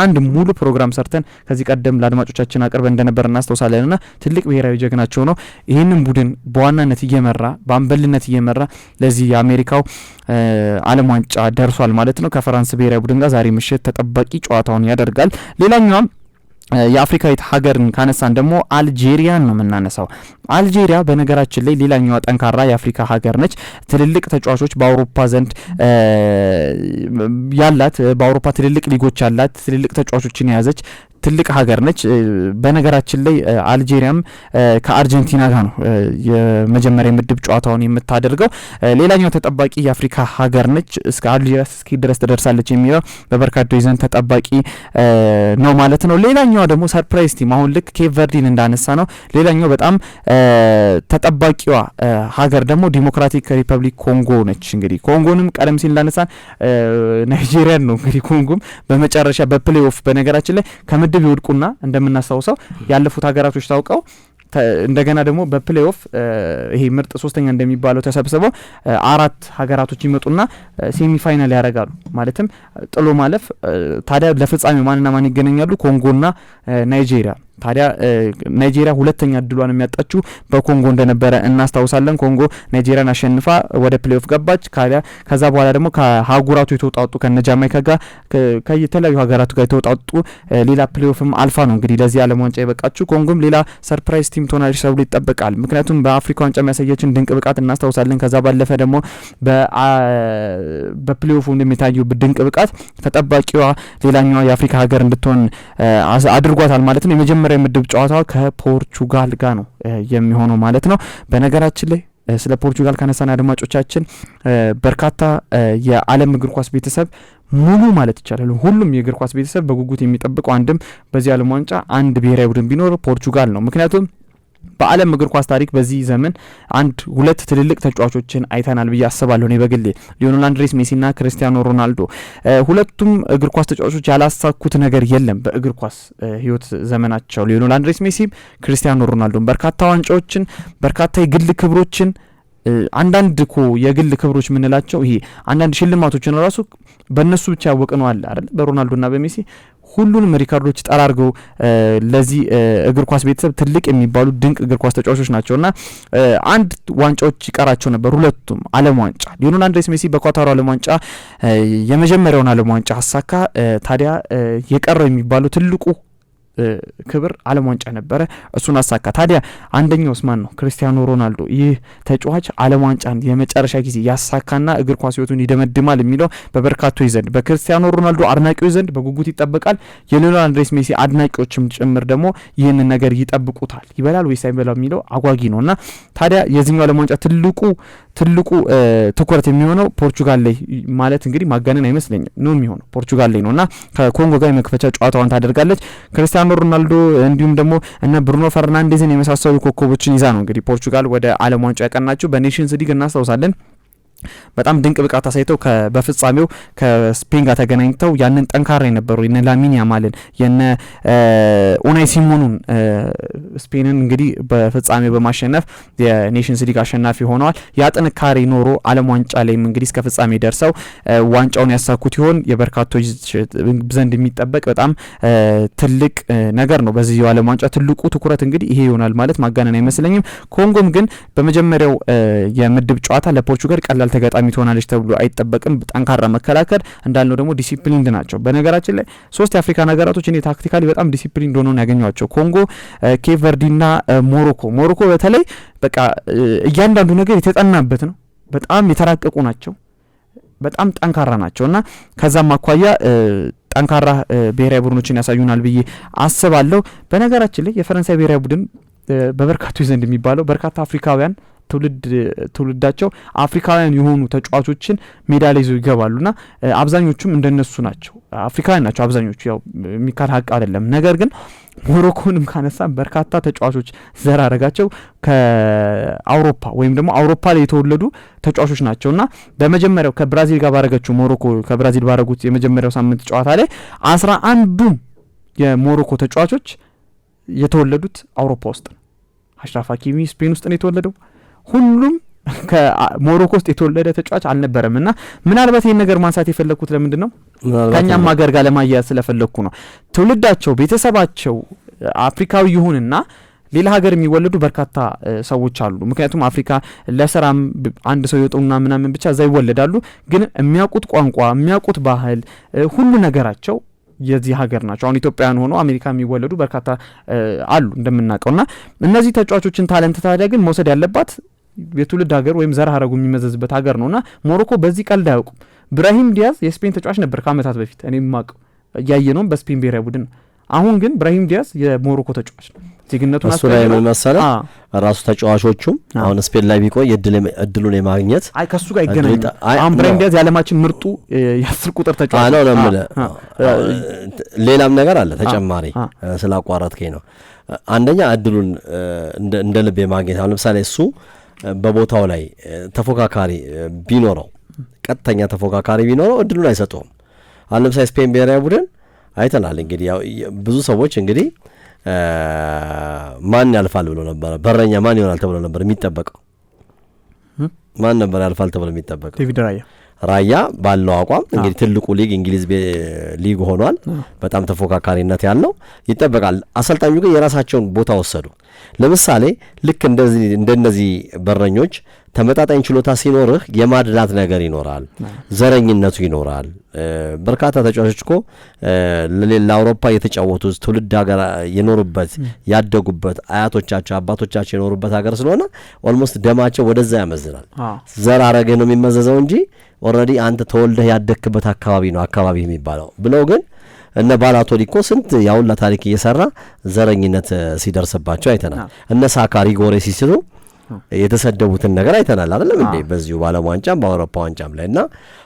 አንድ ሙሉ ፕሮግራም ሰርተን ከዚህ ቀደም ለአድማጮቻችን አቅርበን እንደነበር እናስታውሳለንና ትልቅ ብሔራዊ ጀግናቸው ነው። ይህንን ቡድን በዋናነት እየመራ በአምበልነት እየመራ ለዚህ የአሜሪካው ዓለም ዋንጫ ደርሷል ማለት ነው። ከፈራንስ ብሔራዊ ቡድን ጋር ዛሬ ምሽት ተጠባቂ ጨዋታውን ያደርጋል። ሌላኛው የአፍሪካዊት ሀገርን ካነሳን ደግሞ አልጄሪያን ነው የምናነሳው። አልጄሪያ በነገራችን ላይ ሌላኛዋ ጠንካራ የአፍሪካ ሀገር ነች። ትልልቅ ተጫዋቾች በአውሮፓ ዘንድ ያላት በአውሮፓ ትልልቅ ሊጎች ያላት ትልልቅ ተጫዋቾችን የያዘች ትልቅ ሀገር ነች። በነገራችን ላይ አልጄሪያም ከአርጀንቲና ጋር ነው የመጀመሪያ ምድብ ጨዋታውን የምታደርገው። ሌላኛው ተጠባቂ የአፍሪካ ሀገር ነች። እስከ አልጄሪያ እስኪ ድረስ ትደርሳለች የሚለው በበርካቶች ዘንድ ተጠባቂ ነው ማለት ነው። ሌላኛው ደግሞ ሰርፕራይዝ ቲም አሁን ልክ ኬፕ ቨርዲን እንዳነሳ ነው ሌላኛው በጣም ተጠባቂዋ ሀገር ደግሞ ዲሞክራቲክ ሪፐብሊክ ኮንጎ ነች። እንግዲህ ኮንጎንም ቀደም ሲል እንዳነሳን ናይጄሪያን ነው እንግዲህ ኮንጎም በመጨረሻ በፕሌይኦፍ በነገራችን ላይ ከምድብ ይወድቁና እንደምናስታውሰው ያለፉት ሀገራቶች ታውቀው እንደገና ደግሞ በፕሌይኦፍ ይሄ ምርጥ ሶስተኛ እንደሚባለው ተሰብስበው 4 ሀገራቶች ይመጡና ሴሚፋይናል ያደርጋሉ። ማለትም ጥሎ ማለፍ። ታዲያ ለፍጻሜ ማንና ማን ይገናኛሉ? ኮንጎና ናይጄሪያ። ታዲያ ናይጄሪያ ሁለተኛ እድሏን የሚያጣችው በኮንጎ እንደነበረ እናስታውሳለን። ኮንጎ ናይጄሪያን አሸንፋ ወደ ፕሌይኦፍ ገባች። ከዛ በኋላ ደግሞ ከሀጉራቱ የተውጣጡ ከነጃማይካ ጋር ከየተለያዩ ሀገራቱ ጋር የተውጣጡ ሌላ ፕሌይኦፍም አልፋ ነው እንግዲህ ለዚህ ዓለም ዋንጫ የበቃችው። ኮንጎም ሌላ ሰርፕራይዝ ቲም ትሆናለች ተብሎ ይጠበቃል። ምክንያቱም በአፍሪካ ዋንጫ የሚያሳየችን ድንቅ ብቃት እናስታውሳለን። ከዛ ባለፈ ደግሞ በፕሌይኦፉ እንደሚታየው ድንቅ ብቃት ተጠባቂዋ ሌላኛዋ የአፍሪካ ሀገር እንድትሆን አድርጓታል ማለት ነው። የመጀመሪያ ምድብ ጨዋታው ከፖርቹጋል ጋር ነው የሚሆነው ማለት ነው። በነገራችን ላይ ስለ ፖርቹጋል ካነሳን አድማጮቻችን በርካታ የዓለም እግር ኳስ ቤተሰብ ሙሉ ማለት ይቻላል ሁሉም የእግር ኳስ ቤተሰብ በጉጉት የሚጠብቀው አንድም በዚህ ዓለም ዋንጫ አንድ ብሔራዊ ቡድን ቢኖር ፖርቹጋል ነው። ምክንያቱም በዓለም እግር ኳስ ታሪክ በዚህ ዘመን ሁለት ትልልቅ ተጫዋቾችን አይተናል ብዬ አስባለሁ። እኔ በግሌ ሊዮኔል አንድሬስ ሜሲና ክርስቲያኖ ሮናልዶ ሁለቱም እግር ኳስ ተጫዋቾች ያላሳኩት ነገር የለም በእግር ኳስ ህይወት ዘመናቸው። ሊዮኔል አንድሬስ ሜሲም ክርስቲያኖ ሮናልዶም በርካታ ዋንጫዎችን፣ በርካታ የግል ክብሮችን አንዳንድ የግል ክብሮች ምንላቸው ይሄ አንዳንድ ሽልማቶችን ራሱ በእነሱ ብቻ ያወቅነው አለ አይደል? በሮናልዶና በሜሲ ሁሉንም ሪካርዶች ጠራርገው ለዚህ እግር ኳስ ቤተሰብ ትልቅ የሚባሉ ድንቅ እግር ኳስ ተጫዋቾች ናቸውና አንድ ዋንጫዎች ይቀራቸው ነበር፣ ሁለቱም ዓለም ዋንጫ። ሊዮኔል አንድሬስ ሜሲ በኳታሩ ዓለም ዋንጫ የመጀመሪያውን ዓለም ዋንጫ አሳካ። ታዲያ የቀረው የሚባለው ትልቁ ክብር ዓለም ዋንጫ ነበረ፣ እሱን አሳካ። ታዲያ አንደኛው ማን ነው? ክርስቲያኖ ሮናልዶ። ይህ ተጫዋች ዓለም ዋንጫን የመጨረሻ ጊዜ ያሳካና እግር ኳስ ህይወቱን ይደመድማል የሚለው በበርካቶች ዘንድ በክርስቲያኖ ሮናልዶ አድናቂዎች ዘንድ በጉጉት ይጠበቃል። የሊዮኔል አንድሬስ ሜሲ አድናቂዎችም ጭምር ደግሞ ይህንን ነገር ይጠብቁታል። ይበላል ወይስ አይበላም የሚለው አጓጊ ነውና ታዲያ የዚህኛው ዓለም ዋንጫ ትልቁ ትኩረት የሚሆነው ፖርቹጋል ላይ ማለት እንግዲህ ማጋነን አይመስለኝም ነው የሚሆነው ፖርቹጋል ላይ ነውና ከኮንጎ ጋር የመክፈቻ ጨዋታዋን ታደርጋለች። ክርስቲያኖ ሮናልዶ እንዲሁም ደግሞ እነ ብሩኖ ፈርናንዴዝን የመሳሰሉ ኮከቦችን ይዛ ነው እንግዲህ ፖርቹጋል ወደ ዓለም ዋንጫ ያቀናቸው። በኔሽንስ ሊግ እናስታውሳለን በጣም ድንቅ ብቃት አሳይተው በፍጻሜው ከስፔን ጋር ተገናኝተው ያንን ጠንካራ የነበሩ የነ ላሚን ያማልን የነ ኡናይ ሲሞኑን ስፔንን እንግዲህ በፍጻሜው በማሸነፍ የኔሽንስ ሊግ አሸናፊ ሆነዋል። ያ ጥንካሬ ኖሮ ዓለም ዋንጫ ላይም እንግዲህ እስከ ፍጻሜ ደርሰው ዋንጫውን ያሳኩት ይሆን የበርካቶች ዘንድ የሚጠበቅ በጣም ትልቅ ነገር ነው። በዚህ የዓለም ዋንጫ ትልቁ ትኩረት እንግዲህ ይሄ ይሆናል ማለት ማጋነን አይመስለኝም። ኮንጎም ግን በመጀመሪያው የምድብ ጨዋታ ለፖርቹጋል ቀላል ተጋጣሚ ትሆናለች ተብሎ አይጠበቅም። ጠንካራ መከላከል እንዳልነው ደግሞ ዲሲፕሊንድ ናቸው። በነገራችን ላይ 3 የአፍሪካ ሀገራቶች እኔ ታክቲካሊ በጣም ዲሲፕሊንድ ሆነው ያገኟቸው ኮንጎ፣ ኬፕ ቨርዲና ሞሮኮ በተለይ በቃ እያንዳንዱ ነገር የተጠናበት ነው። በጣም የተራቀቁ ናቸው። በጣም ጠንካራ ናቸውና ከዛም አኳያ ጠንካራ ብሔራዊ ቡድኖችን ያሳዩናል ብዬ አስባለሁ። በነገራችን ላይ የፈረንሳይ ብሔራዊ ቡድን በበርካቶች ዘንድ የሚባለው በርካታ አፍሪካውያን ትውልዳቸው አፍሪካውያን የሆኑ ተጫዋቾችን ሜዳ ላይ ይዘው ይገባሉና አብዛኞቹም እንደነሱ ናቸው። አፍሪካውያን ናቸው አብዛኞቹ፣ ያው የሚካድ ሀቅ አይደለም። ነገር ግን ሞሮኮንም ካነሳ በርካታ ተጫዋቾች ዘር አረጋቸው ከአውሮፓ ወይም ደግሞ አውሮፓ ላይ የተወለዱ ተጫዋቾች ናቸውና በመጀመሪያው ከብራዚል ጋር ባረገችው ሞሮኮ ከብራዚል ባረጉት የመጀመሪያው ሳምንት ጨዋታ ላይ 11ዱም የሞሮኮ ተጫዋቾች የተወለዱት አውሮፓ ውስጥ ነው። አሽራፍ ሀኪሚ ስፔን ውስጥ ነው የተወለደው። ሁሉም ከሞሮኮ ውስጥ የተወለደ ተጫዋች አልነበረም እና ምናልባት ይህን ነገር ማንሳት የፈለግኩት ለምንድን ነው ከኛም ሀገር ጋር ለማያያዝ ስለፈለግኩ ነው። ትውልዳቸው ቤተሰባቸው አፍሪካዊ ይሁንና ሌላ ሀገር የሚወለዱ በርካታ ሰዎች አሉ። ምክንያቱም አፍሪካ ለስራም አንድ ሰው ይወጡና ምናምን ብቻ እዛ ይወለዳሉ። ግን የሚያውቁት ቋንቋ፣ የሚያውቁት ባህል፣ ሁሉ ነገራቸው የዚህ ሀገር ናቸው። አሁን ኢትዮጵያውያን ሆኖ አሜሪካ የሚወለዱ በርካታ አሉ እንደምናውቀውና እነዚህ ተጫዋቾችን ታለንት ታዲያ ግን መውሰድ ያለባት የትውልድ ሀገር ወይም ዘር ሀረጉ የሚመዘዝበት ሀገር ነውና ሞሮኮ በዚህ ቀልድ አያውቁም። ብራሂም ዲያዝ የስፔን ተጫዋች ነበር ከአመታት በፊት እኔ የማውቀው ያየነውም በስፔን ብሔራዊ ቡድን። አሁን ግን ብራሂም ዲያዝ የሞሮኮ ተጫዋች ነው። ዜግነቱን እሱ ላይ ምን መሰለ ራሱ ተጫዋቾቹም አሁን ስፔን ላይ ቢቆይ እድሉን የማግኘት ከሱ ጋር ይገናኝ። አሁን ብራሂም ዲያዝ የዓለማችን ምርጡ የ10 ቁጥር ተጫዋች ነው ለምለ ሌላም ነገር አለ ተጨማሪ ስላቋረጥከኝ ነው። አንደኛ እድሉን እንደ ልብ የማግኘት አሁን ለምሳሌ እሱ በቦታው ላይ ተፎካካሪ ቢኖረው ቀጥተኛ ተፎካካሪ ቢኖረው እድሉን አይሰጠውም። አሁን ለምሳሌ ስፔን ብሔራዊ ቡድን አይተናል እንግዲህ ያው ብዙ ሰዎች እንግዲህ ማን ያልፋል ብሎ ነበር፣ በረኛ ማን ይሆናል ተብሎ ነበር የሚጠበቀው። ማን ነበር ያልፋል ተብሎ የሚጠበቀው? ዴቪድ ራያ ባለው አቋም እንግዲህ ትልቁ ሊግ እንግሊዝ ሊግ ሆኗል። በጣም ተፎካካሪነት ያለው ይጠበቃል። አሰልጣኙ ግን የራሳቸውን ቦታ ወሰዱ። ለምሳሌ ልክ እንደነዚህ በረኞች ተመጣጣኝ ችሎታ ሲኖርህ የማድላት ነገር ይኖራል፣ ዘረኝነቱ ይኖራል። በርካታ ተጫዋቾች እኮ ለአውሮፓ የተጫወቱ ትውልድ ሀገር የኖሩበት ያደጉበት አያቶቻቸው አባቶቻቸው የኖሩበት ሀገር ስለሆነ ኦልሞስት ደማቸው ወደዛ ያመዝናል። ዘር አረግህ ነው የሚመዘዘው እንጂ ኦልሬዲ አንተ ተወልደህ ያደግክበት አካባቢ ነው አካባቢ የሚባለው ብለው ግን እነ ባላቶሊ እኮ ስንት ያውላ ታሪክ እየሰራ ዘረኝነት ሲደርስባቸው አይተናል። እነ ሳካ ሪጎሬ ሲስሉ የተሰደቡትን ነገር አይተናል አይደለም እንዴ በዚሁ በዓለም ዋንጫም በአውሮፓ ዋንጫም ላይ እና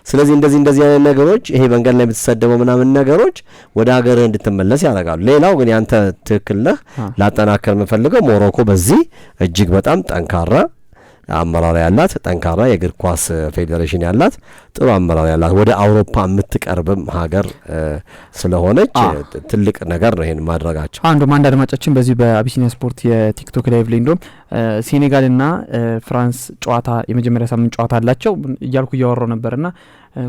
ስለዚህ እንደዚህ አይነት ነገሮች ይሄ መንገድ ላይ የምትሰደበው ምናምን ነገሮች ወደ ሀገር እንድትመለስ ያደርጋሉ። ሌላው ግን ያንተ ትክክል ነህ። ላጠናከር የምፈልገው ሞሮኮ በዚህ እጅግ በጣም ጠንካራ አመራር ያላት ጠንካራ የእግር ኳስ ፌዴሬሽን ያላት ጥሩ አመራር ያላት ወደ አውሮፓ የምትቀርብም ሀገር ስለሆነች ትልቅ ነገር ነው ይሄን ማድረጋቸው። አንዱም አንድ አድማጫችን በዚህ በአቢሲኒያ ስፖርት የቲክቶክ ላይቭ ላይ እንደውም ሴኔጋልና ፍራንስ ጨዋታ የመጀመሪያ ሳምንት ጨዋታ አላቸው እያልኩ እያወራው ነበርና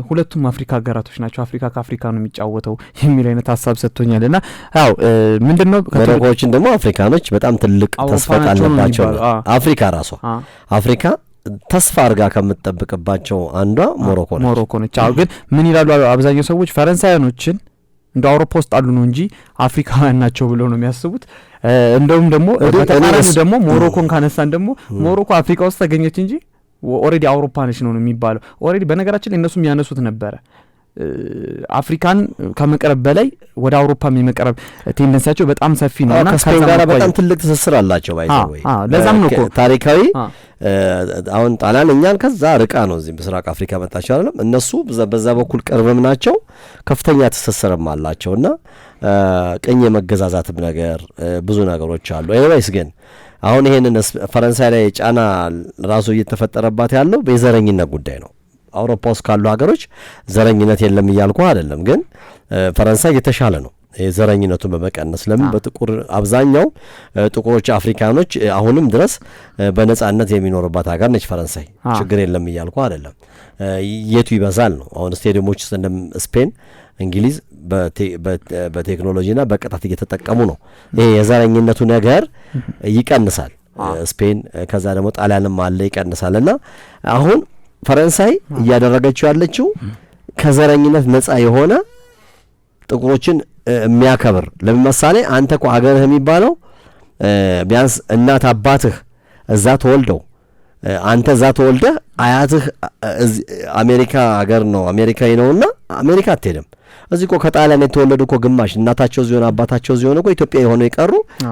ሁለቱም አፍሪካ ሀገራቶች ናቸው። አፍሪካ ከአፍሪካ ነው የሚጫወተው የሚል አይነት ሀሳብ ሰጥቶኛልና ያው ምንድነው ሞሮኮዎችን ደግሞ አፍሪካኖች በጣም ትልቅ ተስፋ አለባቸው። አፍሪካ ራሷ አፍሪካ ተስፋ አርጋ ከምትጠብቅባቸው አንዷ ሞሮኮ ነች። አዎ ግን ምን ይላሉ አብዛኛው ሰዎች ፈረንሳዮችን እንደ አውሮፓ ውስጥ አሉ ነው እንጂ አፍሪካውያን ናቸው ብለው ነው የሚያስቡት። እንደውም ደግሞ በተቃራኒው ደግሞ ሞሮኮን ካነሳን ደግሞ ሞሮኮ አፍሪካ ውስጥ ተገኘች እንጂ ኦሬዲ አውሮፓ ነች ነው የሚባለው። ኦሬዲ በነገራችን ላይ እነሱም ያነሱት ነበረ አፍሪካን ከመቀረብ በላይ ወደ አውሮፓ የመቀረብ ቴንደንሲያቸው በጣም ሰፊ ነውና ከስፔን ጋር በጣም ትልቅ ትስስር አላቸው ባይዘው ለዛም ነው እኮ ታሪካዊ አሁን ጣሊያን እኛን ከዛ ርቃ ነው እዚህ ምስራቅ አፍሪካ መጣች አይደለም። እነሱ በዛ በኩል ቅርብም ናቸው ከፍተኛ ትስስርም አላቸውና ቀኝ የመገዛዛትም ነገር ብዙ ነገሮች አሉ። ኤኒዌይስ ግን አሁን ይሄንን ፈረንሳይ ላይ ጫና ራሱ እየተፈጠረባት ያለው በዘረኝነት ጉዳይ ነው። አውሮፓ ውስጥ ካሉ ሀገሮች ዘረኝነት የለም እያልኩ አይደለም፣ ግን ፈረንሳይ የተሻለ ነው ዘረኝነቱን በመቀነስ። ለምን በጥቁር አብዛኛው ጥቁሮች አፍሪካኖች አሁንም ድረስ በነጻነት የሚኖርባት ሀገር ነች ፈረንሳይ። ችግር የለም እያልኩ አይደለም፣ የቱ ይበዛል ነው። አሁን ስቴዲየሞች ውስጥ እንደ ስፔን እንግሊዝ በቴክኖሎጂና በቅጣት እየተጠቀሙ ነው። ይሄ የዘረኝነቱ ነገር ይቀንሳል። ስፔን ከዛ ደግሞ ጣሊያንም አለ ይቀንሳልና አሁን ፈረንሳይ እያደረገችው ያለችው ከዘረኝነት ነጻ የሆነ ጥቁሮችን የሚያከብር ለምሳሌ አንተ እኮ ሀገርህ የሚባለው ቢያንስ እናት አባትህ እዛ ተወልደው አንተ እዛ ተወልደህ አያትህ አሜሪካ ሀገር ነው አሜሪካዊ ነውና አሜሪካ አትሄድም። እዚህ እኮ ከጣሊያን የተወለዱ እኮ ግማሽ እናታቸው ዚሆን አባታቸው ዚሆን እኮ ኢትዮጵያ የሆነው የቀሩ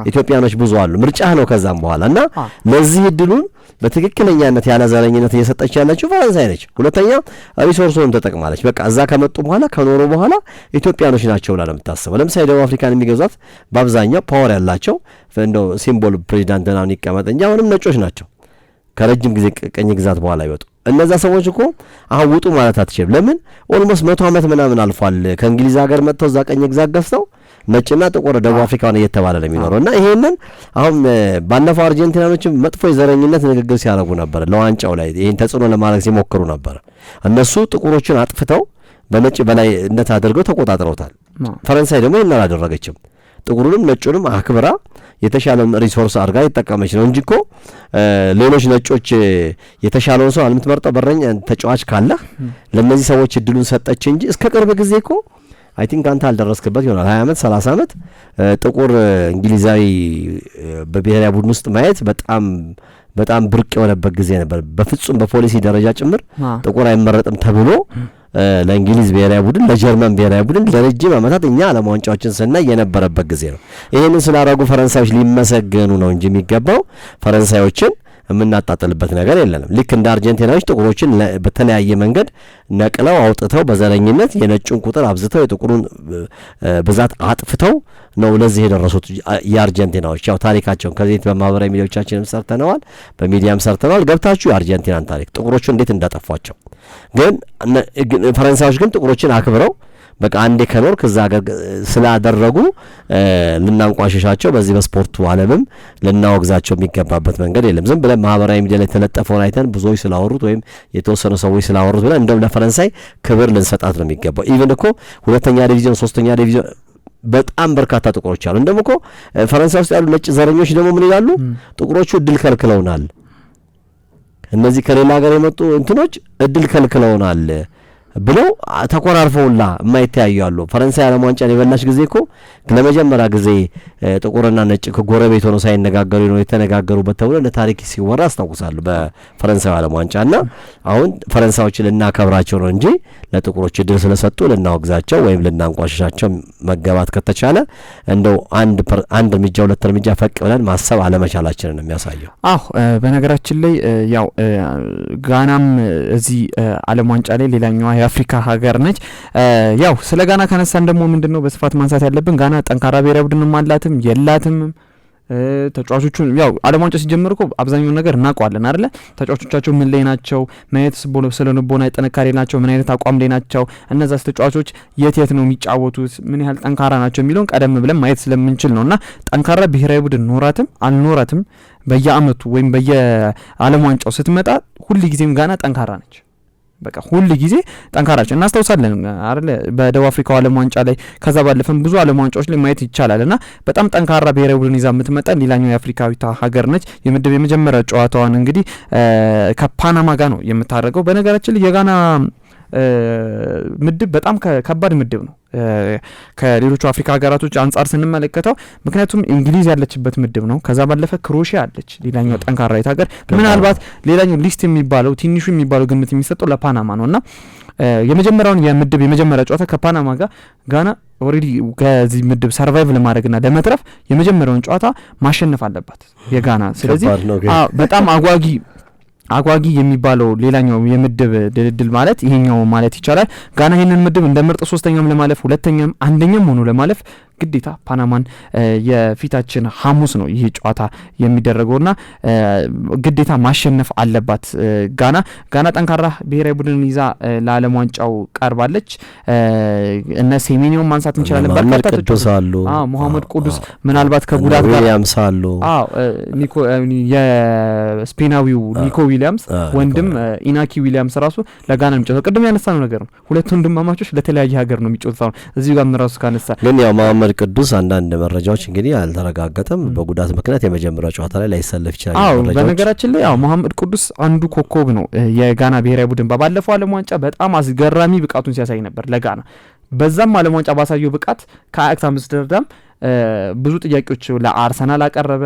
ኢትዮጵያኖች ብዙ አሉ። ምርጫህ ነው ከዛም በኋላ እና ለዚህ እድሉን በትክክለኛነት ያለ ዘረኝነት እየሰጠች ያለችው ፈረንሳይ ነች። ሁለተኛ ሪሶርሱን ተጠቅማለች። በቃ እዛ ከመጡ በኋላ ከኖሩ በኋላ ኢትዮጵያኖች ናቸው ብላ ለምታስበው። ለምሳሌ ደቡብ አፍሪካን የሚገዛት በአብዛኛው ፓወር ያላቸው እንደው ሲምቦል ፕሬዚዳንት ናውን ይቀመጥ እንጂ አሁንም ነጮች ናቸው ከረጅም ጊዜ ቀኝ ግዛት በኋላ ይወጡ። እነዛ ሰዎች እኮ አሁን ውጡ ማለት አትችልም። ለምን ኦልሞስት 100 ዓመት ምናምን አልፏል ከእንግሊዝ ሀገር መጥተው እዛ ቀኝ ግዛት ገዝተው ነጭና ጥቁር ደቡብ አፍሪካን እየተባለ ነው የሚኖረው። እና ይሄንን አሁን ባለፈው አርጀንቲናኖችም መጥፎ የዘረኝነት ንግግር ሲያደርጉ ነበር ለዋንጫው ላይ ይሄን ተጽዕኖ ለማድረግ ሲሞክሩ ነበር። እነሱ ጥቁሮችን አጥፍተው በነጭ በላይነት አድርገው ተቆጣጥረውታል። ፈረንሳይ ደግሞ ይሄን አላደረገችም። ጥቁሩንም ነጩንም አክብራ የተሻለውን ሪሶርስ አድርጋ የተጠቀመች ነው እንጂ እኮ ሌሎች ነጮች የተሻለውን ሰው አልምትመርጠው በረኛ ተጫዋች ካለ ለነዚህ ሰዎች እድሉን ሰጠች እንጂ እስከ ቅርብ ጊዜ እኮ አይ ቲንክ አንተ አልደረስክበት ይሆናል 20 ዓመት 30 ዓመት ጥቁር እንግሊዛዊ በብሔራዊ ቡድን ውስጥ ማየት በጣም ብርቅ የሆነበት ጊዜ ነበር። በፍጹም በፖሊሲ ደረጃ ጭምር ጥቁር አይመረጥም ተብሎ ለእንግሊዝ ብሔራዊ ቡድን ለጀርመን ብሔራዊ ቡድን ለረጅም ዓመታት እኛ ዓለም ዋንጫዎችን ስናይ የነበረበት ጊዜ ነው። ይሄንን ስላደረጉ ፈረንሳዮች ሊመሰገኑ ነው እንጂ የሚገባው ፈረንሳዮችን የምናጣጥልበት ነገር የለንም። ልክ እንደ አርጀንቲናዎች ጥቁሮችን በተለያየ መንገድ ነቅለው አውጥተው በዘረኝነት የነጩን ቁጥር አብዝተው የጥቁሩን ብዛት አጥፍተው ነው ለዚህ የደረሱት የአርጀንቲናዎች። ያው ታሪካቸውን ከዚህ በማህበራዊ ሚዲያዎቻችንም ሰርተነዋል፣ በሚዲያም ሰርተነዋል። ገብታችሁ የአርጀንቲናን ታሪክ ጥቁሮቹን እንዴት እንዳጠፏቸው። ግን ፈረንሳዮች ግን ጥቁሮችን አክብረው በቃ አንዴ ከኖር ከዛ ሀገር ስላደረጉ ልናንቋሽሻቸው በዚህ በስፖርቱ ዓለምም ልናወግዛቸው የሚገባበት መንገድ የለም። ዝም ብለን ማህበራዊ ሚዲያ ላይ ተለጠፈውን አይተን ብዙዎች ስላወሩት ወይም የተወሰኑ ሰዎች ስላወሩት ብለን እንደውም ለፈረንሳይ ክብር ልንሰጣት ነው የሚገባው። ኢቭን እኮ 2ኛ ዲቪዥን 3ኛ ዲቪዥን በጣም በርካታ ጥቁሮች አሉ። እንደውም እኮ ፈረንሳይ ውስጥ ያሉ ነጭ ዘረኞች ደግሞ ምን ይላሉ? ጥቁሮቹ እድል ከልክለውናል፣ እነዚህ ከሌላ ሀገር የመጡ እንትኖች እድል ከልክለውናል ብለው ተቆራርፈውላ የማይተያዩ አሉ። ፈረንሳይ ዓለም ዋንጫን የበላሽ ጊዜ እኮ ለመጀመሪያ ጊዜ ጥቁርና ነጭ ከጎረቤት ሆነው ሳይነጋገሩ ነው የተነጋገሩበት ተብሎ ለታሪክ ሲወራ አስታውሳለሁ በፈረንሳይ ዓለም ዋንጫና አሁን ፈረንሳዮችን ልናከብራቸው ነው እንጂ ለጥቁሮች እድል ስለሰጡ ልናወግዛቸው ወይም ልናንቋሽሻቸው መገባት ከተቻለ እንደው አንድ እርምጃ ሁለት እርምጃ ፈቅ ብለን ማሰብ አለመቻላችንን ነው የሚያሳየው። በነገራችን ላይ ያው ጋናም እዚህ ዓለም ዋንጫ ላይ ሌላኛዋ የአፍሪካ ሀገር ነች። ያው ስለ ጋና ከነሳን ደግሞ ምንድነው በስፋት ማንሳት ያለብን ጋና ጠንካራ ብሔራዊ ቡድንም አላትም የላትም። ተጫዋቾቹ ያው ዓለም ዋንጫ ሲጀምር እኮ አብዛኛውን ነገር እናውቀዋለን አይደለ? ተጫዋቾቻቸው ምን ላይ ናቸው፣ ምን አይነት ስለልቦና ጥንካሬ ናቸው፣ ምን አይነት አቋም ላይ ናቸው፣ እነዛስ ተጫዋቾች የት ነው የሚጫወቱት፣ ምን ያህል ጠንካራ ናቸው የሚለውን ቀደም ብለን ማየት ስለምንችል ነውና ጠንካራ ብሔራዊ ቡድን ኖራትም አልኖራትም በየአመቱ ወይም በየዓለም ዋንጫው ስትመጣ ሁሉ ጊዜም ጋና ጠንካራ ነች። በቃ ሁሉ ጊዜ ጠንካራች እናስታውሳለን አይደል? በደቡብ አፍሪካው ዓለም ዋንጫ ላይ ከዛ ባለፈም ብዙ ዓለም ዋንጫዎች ላይ ማየት ይቻላልና በጣም ጠንካራ ብሔራዊ ቡድን ይዛ የምትመጣ ሌላኛው የአፍሪካዊቷ ሀገር ነች። የምድብ የመጀመሪያ ጨዋታዋን እንግዲህ ከፓናማ ጋር ነው የምታደርገው። በነገራችን ላይ የጋና ምድብ በጣም ከባድ ምድብ ነው ከሌሎቹ አፍሪካ ሀገራቶች አንጻር ስንመለከተው፣ ምክንያቱም እንግሊዝ ያለችበት ምድብ ነው። ከዛ ባለፈ ክሮሺያ አለች ሌላኛው ጠንካራዊት ሀገር። ምናልባት ሌላኛው ሊስት የሚባለው ትንሹ የሚባለው ግምት የሚሰጠው ለፓናማ ነውና የመጀመሪያውን የምድብ የመጀመሪያ ጨዋታ ከፓናማ ጋር ጋና ኦሬዲ ከዚህ ምድብ ሰርቫይቭ ለማድረግና ለመትረፍ የመጀመሪያውን ጨዋታ ማሸነፍ አለባት የጋና። ስለዚህ በጣም አጓጊ የሚባለው ሌላኛው የምድብ ድልድል ማለት ይሄኛው ማለት ይቻላል። ጋና ይሄንን ምድብ እንደ ምርጥ ሶስተኛም ለማለፍ ሁለተኛም አንደኛም ሆኖ ለማለፍ ግዴታ ፓናማን የፊታችን ሐሙስ ነው ይሄ ጨዋታ የሚደረገውና ግዴታ ማሸነፍ አለባት ጋና ጠንካራ ብሔራዊ ቡድን ይዛ ለዓለም ዋንጫው ቀርባለች። እነ ሴሜኒዮ ማንሳት እንችላለን። በርካታ ተጫዋቾች አሉ። መሐመድ ቅዱስ ምናልባት ከጉዳት ጋር ዊሊያምስ አሉ። የስፔናዊው ኒኮ ዊሊያምስ ወንድም ኢናኪ ዊሊያምስ ራሱ ለጋና የሚጫወተው ቅድም ያነሳነው ነገር ነው። ሁለቱ ወንድማማቾች ለተለያየ ሀገር ነው የሚጫወተው። እዚህ ጋር ራሱ ካነሳ ግን ያው መሐመድ ቅዱስ አንዳንድ መረጃዎች እንግዲህ አልተረጋገጠም። በጉዳት ምክንያት የመጀመሪያው ጨዋታ ላይ ላይሰለፍ ይችላል። በነገራችን ላይ መሐመድ ቅዱስ አንዱ ኮከብ ነው የጋና ብሔራዊ ቡድን። ባለፈው ዓለም ዋንጫ በጣም አስገራሚ ብቃቱን ሲያሳይ ነበር ለጋና። በዛም ዓለም ዋንጫ ባሳየው ብቃት ከአያክስ አምስተርዳም ብዙ ጥያቄዎች ለአርሰናል አቀረበ።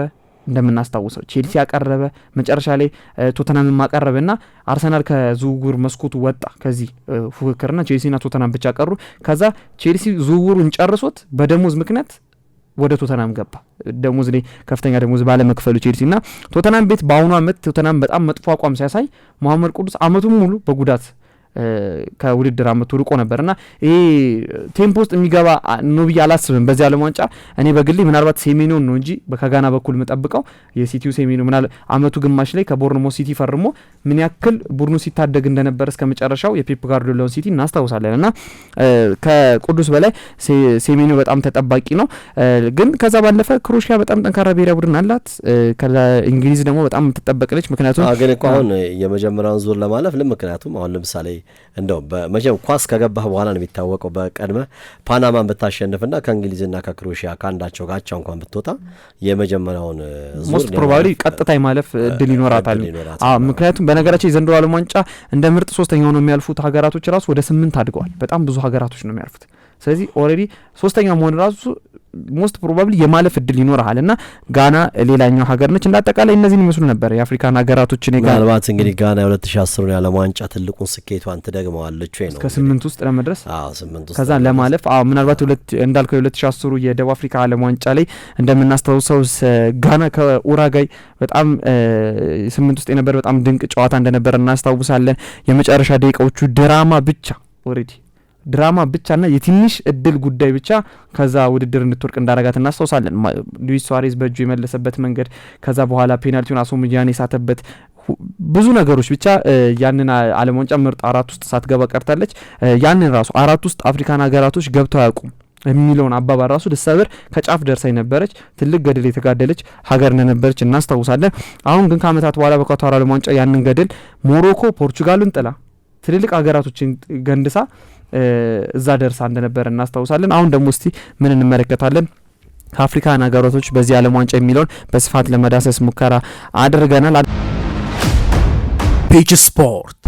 እንደምናስታውሰው ቼልሲ ያቀረበ፣ መጨረሻ ላይ ቶተናምን ማቀረበና አርሰናል ከዝውውር መስኮቱ ወጣ ከዚህ ፉክክርና ቼልሲና ቶተናም ብቻ ቀሩ። ከዛ ቼልሲ ዝውውሩን ጨርሶት በደሞዝ ምክንያት ወደ ቶተናም ገባ። ደሞዝ ላይ ከፍተኛ ደሞዝ ባለመክፈሉ ቼልሲና ቶተናም ቤት በአሁኑ አመት ቶተናም በጣም መጥፎ አቋም ሲያሳይ መሐመድ ቅዱስ አመቱን ሙሉ በጉዳት ከውድድር አመቱ ርቆ ነበርና ይሄ ቴምፖ ውስጥ የሚገባ ነው ብዬ አላስብም በዚህ ዓለም ዋንጫ። እኔ በግሌ ምናልባት ሴሜኒዮን ነው እንጂ ከጋና በኩል መጠብቀው የሲቲው ሴሜኒዮ ምናልባት አመቱ ግማሽ ላይ ከቦርንሞስ ሲቲ ፈርሞ ምን ያክል ቡድኑ ሲታደግ እንደነበር እስከ መጨረሻው የፔፕ ጋርዲዮላውን ሲቲ እናስታውሳለንና ከቅዱስ በላይ ሴሜኒዮ በጣም ተጠባቂ ነው። ግን ከዛ ባለፈ ክሮሺያ በጣም ጠንካራ ብሔራዊ ቡድን አላት። ከእንግሊዝ ደግሞ በጣም የምትጠበቅለች። ምክንያቱም ግን እኮ አሁን የመጀመሪያውን ዙር ለማለፍ ምክንያቱም አሁን ለምሳሌ እንደው በመጀመሪያ ኳስ ከገባህ በኋላ ነው የሚታወቀው። በቀድመ ፓናማን ብታሸንፍና ከእንግሊዝና ከክሮሺያ ካንዳቸው ጋር አቻ እንኳን ብትወጣ የመጀመሪያውን ዙር ሞስት ፕሮባብሊ ቀጥታ ማለፍ እድል ይኖራታል። ምክንያቱም በነገራችን የዘንድሮ ዓለም ዋንጫ እንደ ምርጥ ሶስተኛው ነው የሚያልፉት ሀገራቶች ራሱ ወደ 8 አድገዋል። በጣም ብዙ ሀገራቶች ነው የሚያልፉት። ስለዚህ ኦልሬዲ ሶስተኛው መሆን ራሱ ሞስት ፕሮባብሊ የማለፍ እድል ይኖርሃል እና ጋና ሌላኛው ሀገር ነች። እንዳጠቃላይ እነዚህን ይመስሉ ነበር የአፍሪካን ሀገራቶችን። ምናልባት እንግዲህ ጋና የ2010 የዓለም ዋንጫ ትልቁን ስኬቷን ትደግመዋለች ወይ ነው እስከ 8 ውስጥ ለመድረስ 8 ውስጥ ከዛ ለማለፍ ምናልባት እንዳልከው የ2010 የደቡብ አፍሪካ ዓለም ዋንጫ ላይ እንደምናስታውሰው ጋና ከኡራጋይ በጣም 8 ውስጥ የነበር በጣም ድንቅ ጨዋታ እንደነበር እናስታውሳለን። የመጨረሻ ደቂቃዎቹ ድራማ ብቻ ኦሬዲ ድራማ ብቻና የትንሽ እድል ጉዳይ ብቻ ከዛ ውድድር እንድትወርቅ እንዳረጋት እናስታውሳለን። ሉዊስ ሱዋሬዝ በእጁ የመለሰበት መንገድ፣ ከዛ በኋላ ፔናልቲውን አሶሙጂያን የሳተበት ብዙ ነገሮች ብቻ ያንን ዓለም ዋንጫ ምርጥ 4 ውስጥ ሳትገባ ቀርታለች። ያንን ራሱ 4 ውስጥ አፍሪካን ሀገራቶች ገብተው አያውቁም የሚለውን አባባል ራሱ ልትሰብር ከጫፍ ደርሳይ ነበረች። ትልቅ ገድል የተጋደለች ሀገር እንደነበረች እናስታውሳለን። አሁን ግን ከአመታት በኋላ በኳታር ዓለም ዋንጫ ያንን ገድል ሞሮኮ ፖርቹጋልን ጥላ ትልልቅ ሀገራቶችን ገንድሳ እዛ ደርሳ እንደነበር እናስታውሳለን። አሁን ደግሞ እስቲ ምን እንመለከታለን ከአፍሪካን ሀገራቶች በዚህ ዓለም ዋንጫ የሚለውን በስፋት ለመዳሰስ ሙከራ አድርገናል። ፒች ስፖርት